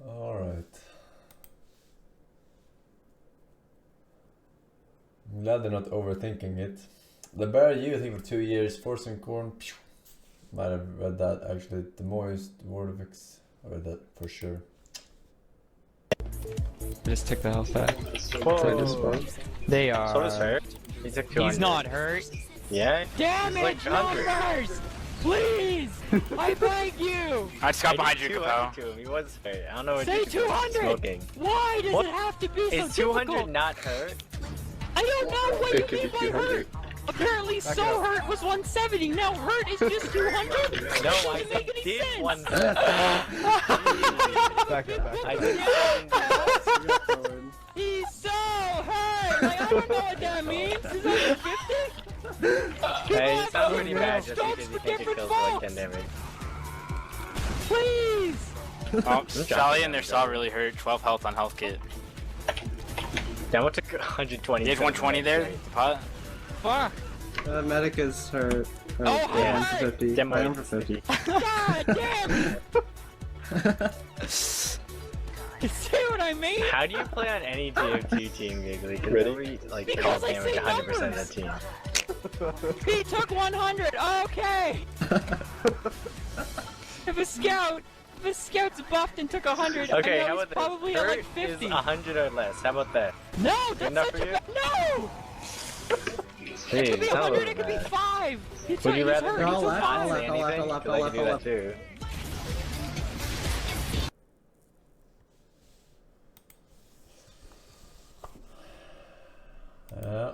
[SPEAKER 3] All right. I'm glad they're not overthinking it. The Bear You, I think, for 2 years. Forsen Corn, might have read that actually. The Moist Wordfix, I read that for sure.
[SPEAKER 16] Just take the health back.
[SPEAKER 17] Whoa.
[SPEAKER 16] They are.
[SPEAKER 17] So is hurt. He took 200.
[SPEAKER 16] He's not hurt.
[SPEAKER 17] Yeah.
[SPEAKER 16] Damn
[SPEAKER 17] He's
[SPEAKER 16] it,
[SPEAKER 17] like 100.
[SPEAKER 16] numbers! Please! I beg you!
[SPEAKER 17] I just got behind you, Capo. He was hurt. I don't know what
[SPEAKER 16] Say
[SPEAKER 17] you're
[SPEAKER 16] 200!
[SPEAKER 17] smoking.
[SPEAKER 16] Why does
[SPEAKER 17] What?
[SPEAKER 16] it have to be so
[SPEAKER 17] Is 200
[SPEAKER 16] difficult?
[SPEAKER 17] not hurt?
[SPEAKER 16] I don't know what you mean by hurt. Apparently,
[SPEAKER 17] Back
[SPEAKER 16] so
[SPEAKER 17] up.
[SPEAKER 16] hurt was 170. Now hurt is just 200.
[SPEAKER 17] No, I
[SPEAKER 16] Doesn't make any
[SPEAKER 17] did
[SPEAKER 16] sense.
[SPEAKER 17] 170. Back up. I did.
[SPEAKER 16] He's so hurt. Like, I don't know what that means. Is that 50?
[SPEAKER 17] Hey, you sound pretty bad just because you can't get kills for like 10 damage.
[SPEAKER 16] Please.
[SPEAKER 18] Oh, Sally and their saw really hurt. 12 health on health kit.
[SPEAKER 17] Demo took 120.
[SPEAKER 18] He has 120 there. Pot.
[SPEAKER 16] Fuck.
[SPEAKER 19] Medic is hurt.
[SPEAKER 16] Oh,
[SPEAKER 19] yeah,
[SPEAKER 16] hi.
[SPEAKER 19] for 50.
[SPEAKER 17] Demo.
[SPEAKER 19] I am for 50.
[SPEAKER 16] God damn it. See what I mean?
[SPEAKER 17] How do you play on any TF2 team, Giggly? Because
[SPEAKER 19] Ready?
[SPEAKER 17] nobody like
[SPEAKER 16] Because
[SPEAKER 17] kills
[SPEAKER 16] I
[SPEAKER 17] damage
[SPEAKER 16] say
[SPEAKER 17] 100% of
[SPEAKER 16] numbers.
[SPEAKER 17] the team.
[SPEAKER 16] He took 100. Okay. If a scout's buffed and took 100,
[SPEAKER 17] Okay,
[SPEAKER 16] I
[SPEAKER 17] how
[SPEAKER 16] know
[SPEAKER 17] about
[SPEAKER 16] he's probably
[SPEAKER 17] this?
[SPEAKER 16] at
[SPEAKER 17] Hurt
[SPEAKER 16] like 50.
[SPEAKER 17] is 100 or less. How about that?
[SPEAKER 16] No,
[SPEAKER 17] Good
[SPEAKER 16] that's
[SPEAKER 17] enough
[SPEAKER 16] such
[SPEAKER 17] for
[SPEAKER 16] a
[SPEAKER 17] you?
[SPEAKER 16] no.
[SPEAKER 17] Hey,
[SPEAKER 16] It could be
[SPEAKER 17] it's not
[SPEAKER 16] 100.
[SPEAKER 17] over
[SPEAKER 16] It could be
[SPEAKER 17] that.
[SPEAKER 16] 5.
[SPEAKER 17] Would you rather
[SPEAKER 16] hurt.
[SPEAKER 17] not
[SPEAKER 16] He took
[SPEAKER 17] say
[SPEAKER 16] 5.
[SPEAKER 17] anything? Because I can do that too.
[SPEAKER 3] Yeah.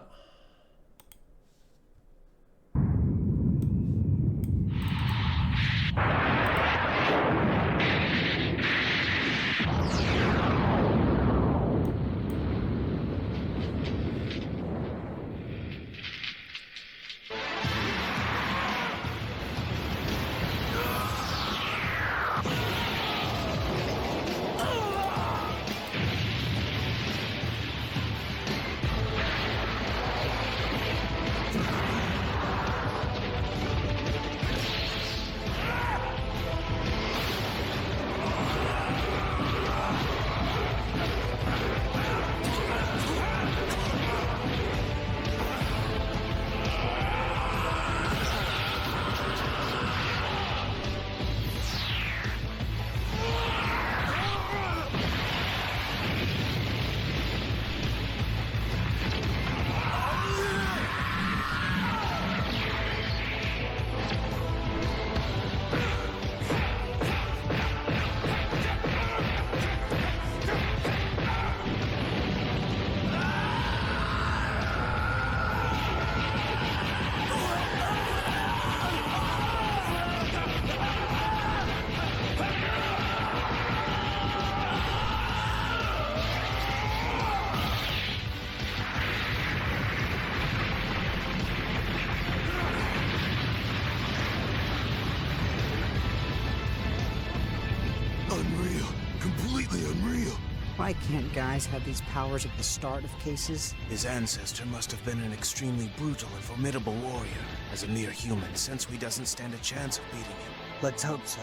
[SPEAKER 10] Why can't guys have these powers at the start of cases?
[SPEAKER 20] His ancestor must have been an extremely brutal and formidable warrior. As a mere human, Sensui doesn't stand a chance of beating him.
[SPEAKER 10] Let's hope so.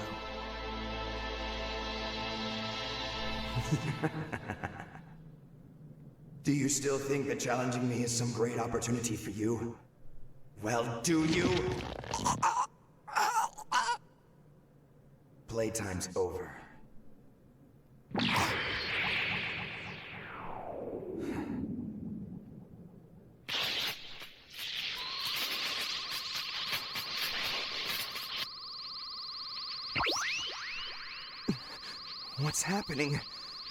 [SPEAKER 21] Do you still think that challenging me is some great opportunity for you? Well, do you? Playtime's over. What's happening?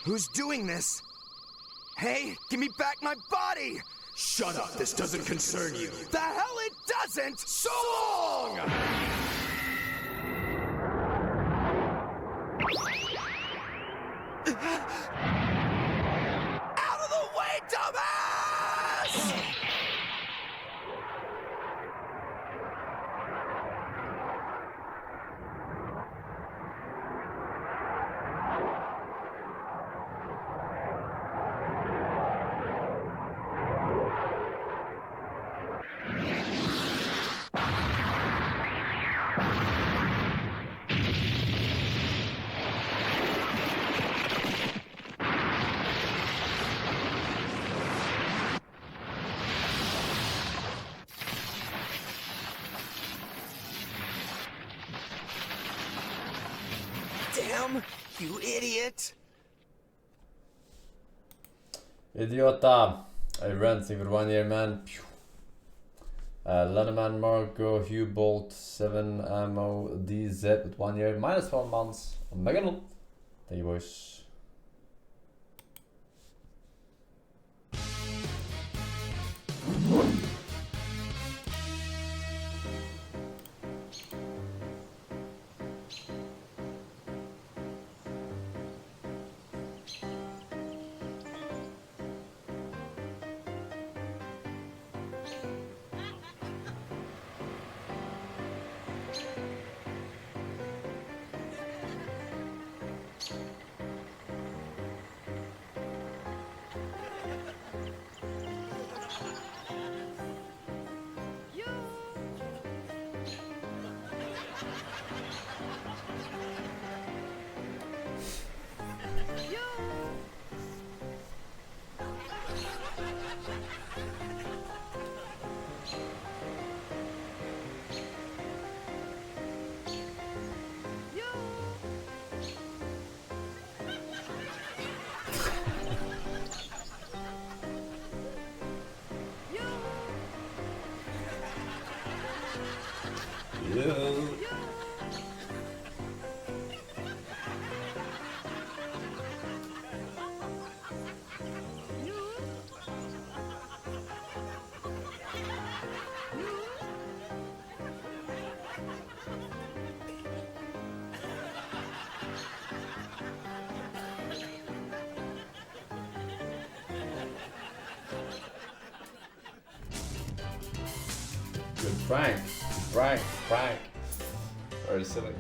[SPEAKER 21] Who's doing this? Hey, give me back my body! Shut up, this doesn't concern you. The hell it doesn't! So long! Out of the way, dumbass! Damn, you idiot!
[SPEAKER 3] Idiota! I ran for 1 year, man. Lenneman, Marco, Hugh Bolt, 7 ammo, DZ with 1 year, minus 12 months. Megalon. Thank you, boys. Good prank. Prank. Very silly.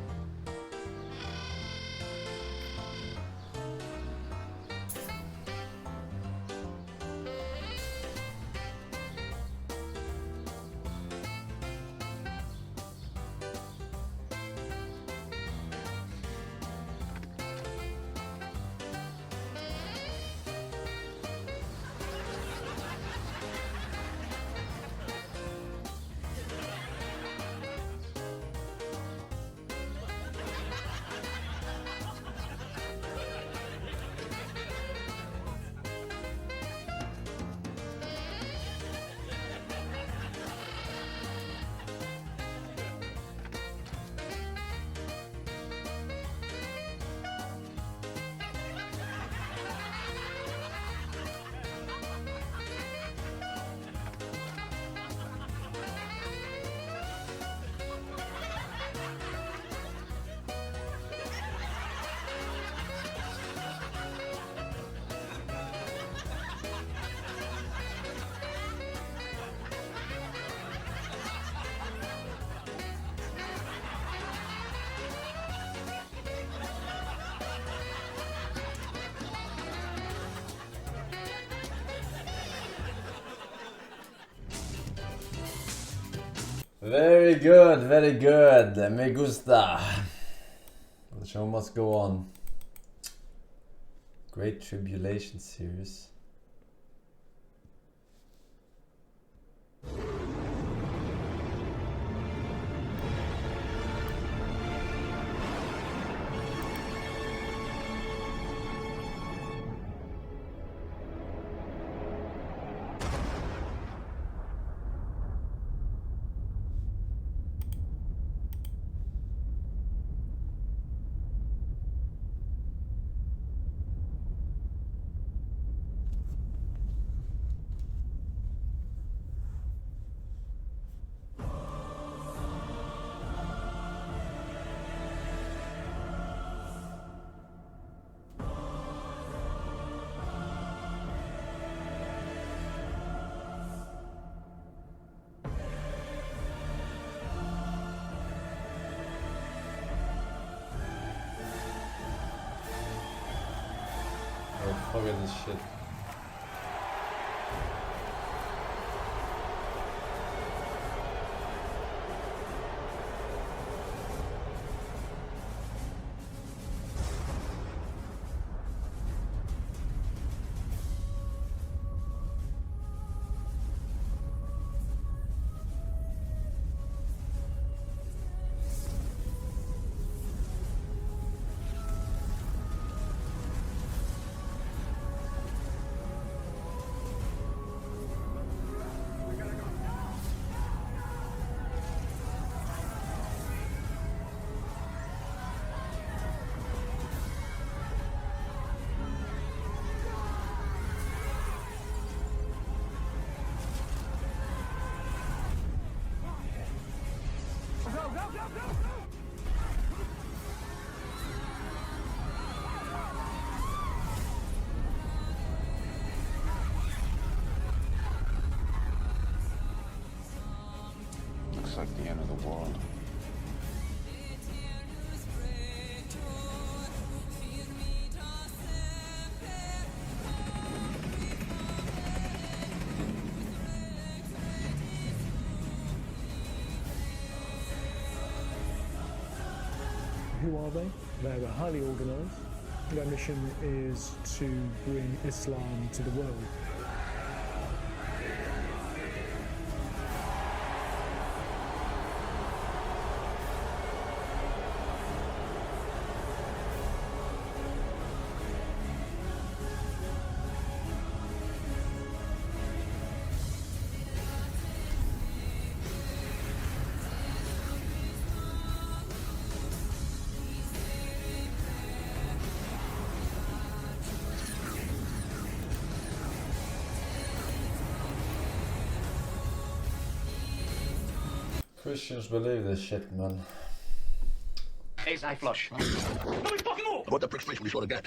[SPEAKER 3] Very good, very good. Me gusta. The show must go on. Great Tribulation series. Fuck this shit.
[SPEAKER 2] Looks like the end of the world.
[SPEAKER 22] Who are they? They're highly organised. Their mission is to bring Islam to the world.
[SPEAKER 3] Christians believe this shit, man.
[SPEAKER 23] Ace, I flush.
[SPEAKER 21] What the prick's face we saw the gat?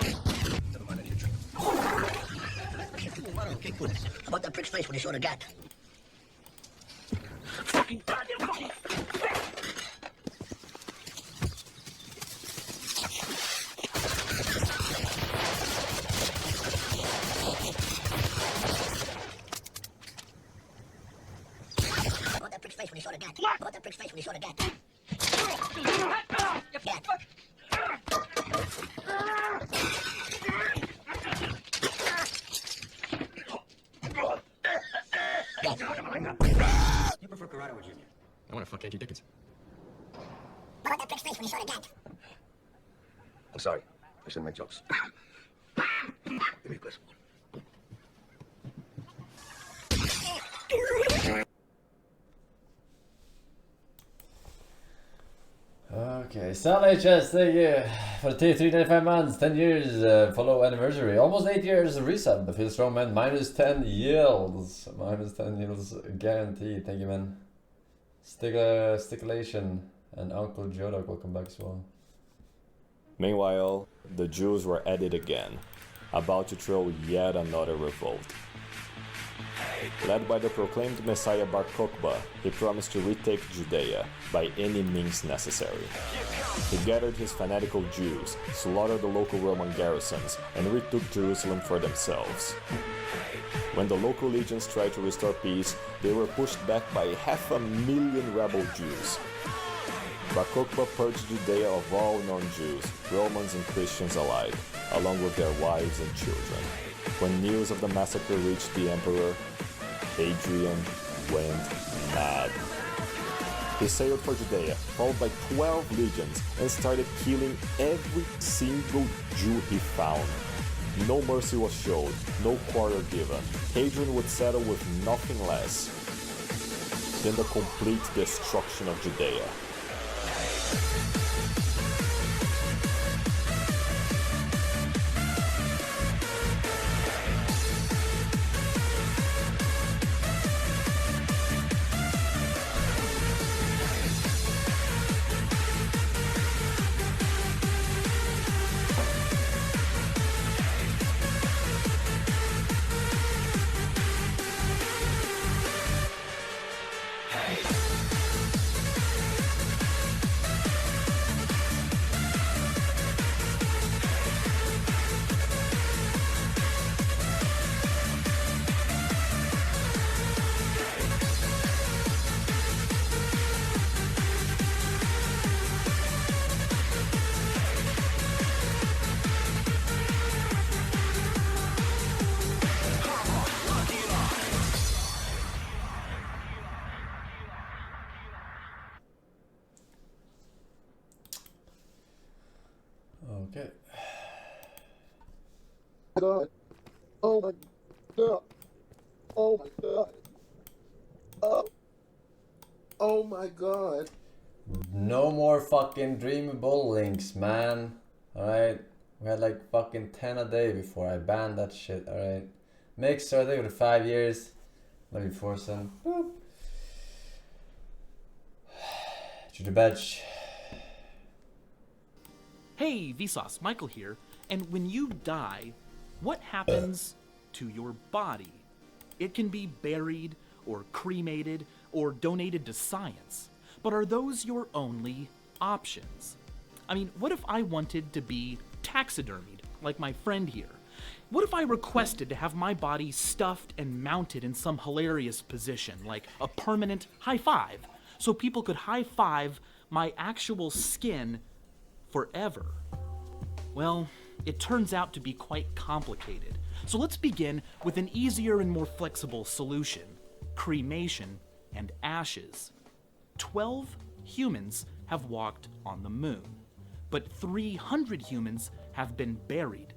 [SPEAKER 23] Never mind, I need a drink. About that prick's face when he saw the gat. Fucking goddamn fucking. About that prick's face when he saw the gat. About that prick's face when he saw the gat. Gat. You prefer karate or junior?
[SPEAKER 2] I want to fuck Angie Dickens.
[SPEAKER 23] About that prick's face when he saw the gat.
[SPEAKER 2] I'm sorry. I shouldn't make jokes. Give me a kiss.
[SPEAKER 3] Okay, Sal HS, thank you for the 395 months, 10 years, follow anniversary, almost 8 years resub. The Phil Strong man, minus 10 yields, minus 10 yields guaranteed. Thank you, man. Sticulation and Uncle Jodak, welcome back as well.
[SPEAKER 24] Meanwhile, the Jews were at it again, about to throw yet another revolt. Led by the proclaimed Messiah Bar Kokhba, he promised to retake Judea by any means necessary. He gathered his fanatical Jews, slaughtered the local Roman garrisons, and retook Jerusalem for themselves. When the local legions tried to restore peace, they were pushed back by 500,000 rebel Jews. Bar Kokhba purged Judea of all non-Jews, Romans and Christians alike, along with their wives and children. When news of the massacre reached the emperor, Hadrian went mad. He sailed for Judea, followed by 12 legions, and started killing every single Jew he found. No mercy was showed, no quarter given. Hadrian would settle with nothing less than the complete destruction of Judea.
[SPEAKER 3] Okay.
[SPEAKER 2] God. Oh my God. Oh my God. Oh my God.
[SPEAKER 3] No more fucking dreamable links, man. Alright? We had like fucking 10 a day before I banned that shit, alright? Make sure they were 5 years. Love you, Forsen. Boop. To the badge.
[SPEAKER 1] Hey, Vsauce, Michael here. And when you die, what happens to your body? It can be buried, or cremated, or donated to science. But are those your only options? I mean, what if I wanted to be taxidermied, like my friend here? What if I requested to have my body stuffed and mounted in some hilarious position, like a permanent high five, so people could high five my actual skin forever? Well, it turns out to be quite complicated. So let's begin with an easier and more flexible solution: cremation and ashes. 12 humans have walked on the moon, but 300 humans have been buried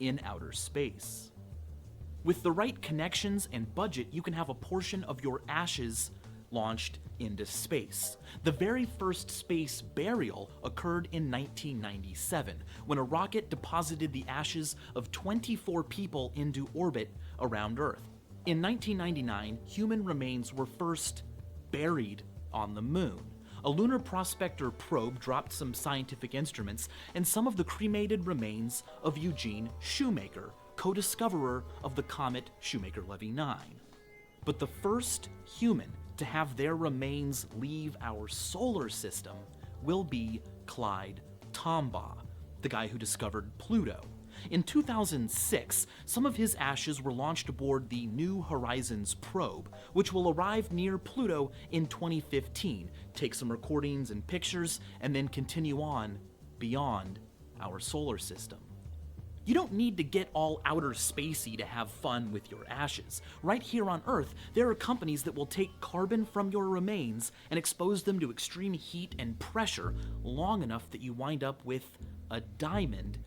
[SPEAKER 1] in outer space. With the right connections and budget, you can have a portion of your ashes launched into space. The very first space burial occurred in 1997, when a rocket deposited the ashes of 24 people into orbit around Earth. In 1999, human remains were first buried on the moon. A lunar prospector probe dropped some scientific instruments and some of the cremated remains of Eugene Shoemaker, co-discoverer of the comet Shoemaker-Levy 9. But the first human to have their remains leave our solar system will be Clyde Tombaugh, the guy who discovered Pluto. In 2006, some of his ashes were launched aboard the New Horizons probe, which will arrive near Pluto in 2015, take some recordings and pictures, and then continue on beyond our solar system. You don't need to get all outer spacey to have fun with your ashes. Right here on Earth, there are companies that will take carbon from your remains and expose them to extreme heat and pressure long enough that you wind up with a diamond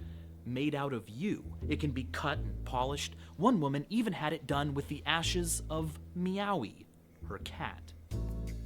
[SPEAKER 1] made out of you. It can be cut and polished. One woman even had it done with the ashes of Meowie, her cat.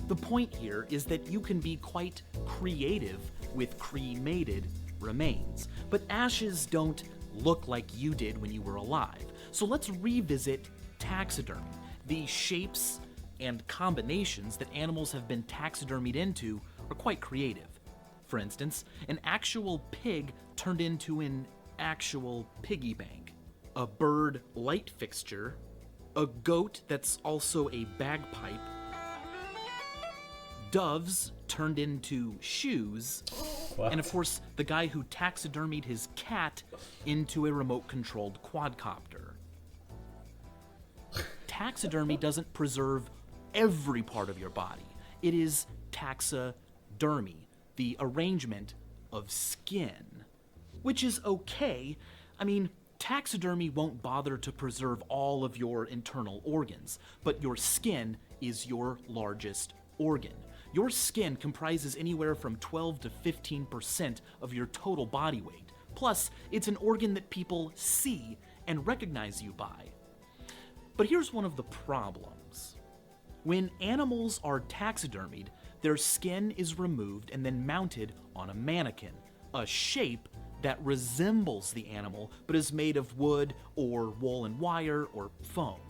[SPEAKER 1] The point here is that you can be quite creative with cremated remains, but ashes don't look like you did when you were alive. So let's revisit taxidermy. The shapes and combinations that animals have been taxidermied into are quite creative. For instance, an actual pig turned into an actual piggy bank, a bird light fixture a goat that's also a bagpipe, doves turned into shoes, and of course, the guy who taxidermied his cat into a remote-controlled quadcopter. Taxidermy doesn't preserve every part of your body. It is taxidermy, the arrangement of skin, which is okay. I mean, taxidermy won't bother to preserve all of your internal organs, but your skin is your largest organ. Your skin comprises anywhere from 12 to 15% of your total body weight. Plus, it's an organ that people see and recognize you by. But here's one of the problems. When animals are taxidermied, their skin is removed and then mounted on a mannequin, a shape that resembles the animal but is made of wood or wool and wire or foam.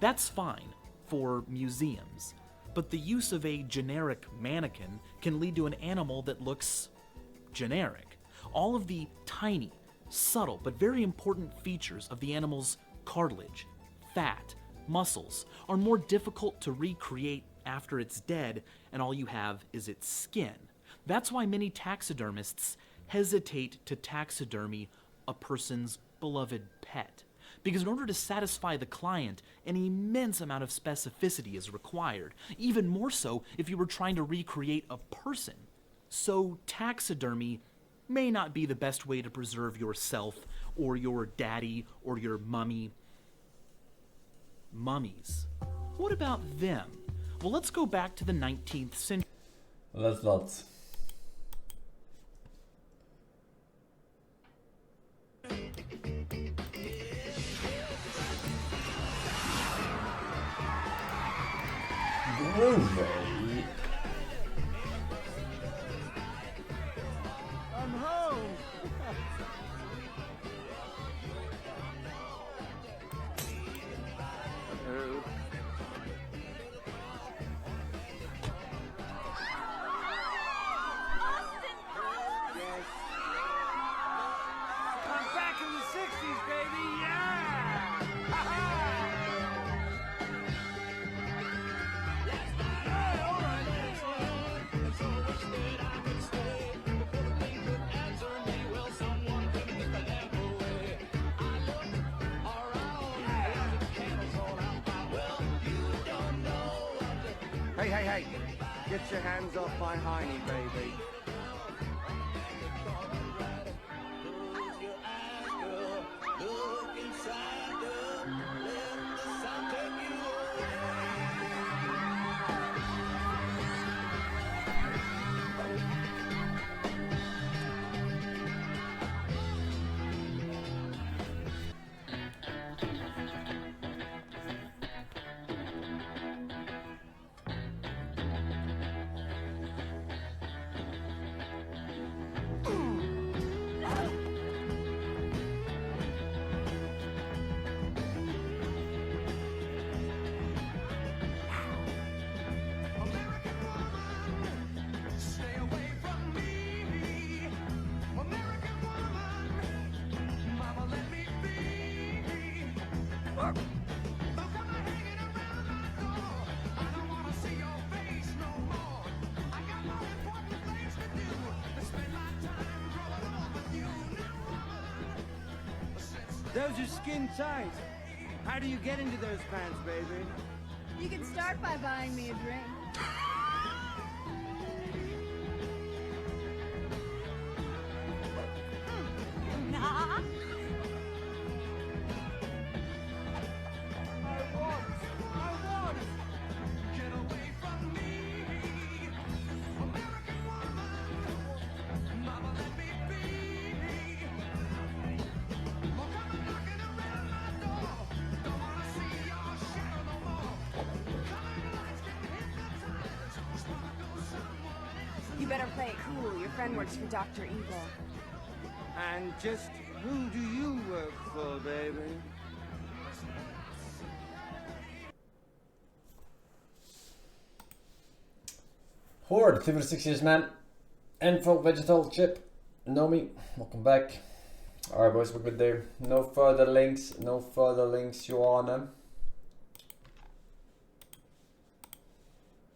[SPEAKER 1] That's fine for museums, but the use of a generic mannequin can lead to an animal that looks generic. All of the tiny, subtle, but very important features of the animal's cartilage, fat, muscles are more difficult to recreate after it's dead and all you have is its skin. That's why many taxidermists hesitate to taxidermy a person's beloved pet. Because in order to satisfy the client, an immense amount of specificity is required, even more so if you were trying to recreate a person. So taxidermy may not be the best way to preserve yourself or your daddy or your mummy. Mummies. What about them? Well, let's go back to the 19th century.
[SPEAKER 3] Let's not. Groovy.
[SPEAKER 16] I'm home. I'm back in the 60s, baby. Yeah.
[SPEAKER 21] Hey, hey, hey! Get your hands off my hiney, baby.
[SPEAKER 16] Those are skin tight. How do you get into those pants, baby?
[SPEAKER 5] You can start by buying me a drink. Nah. You better play it cool. Your friend works for Dr. Evil.
[SPEAKER 16] And just who do you work for, baby?
[SPEAKER 3] Horde, 6 years man. Info, Vegetal, Chip, Nomi, welcome back. Alright boys, we're good there. No further links, Joanna.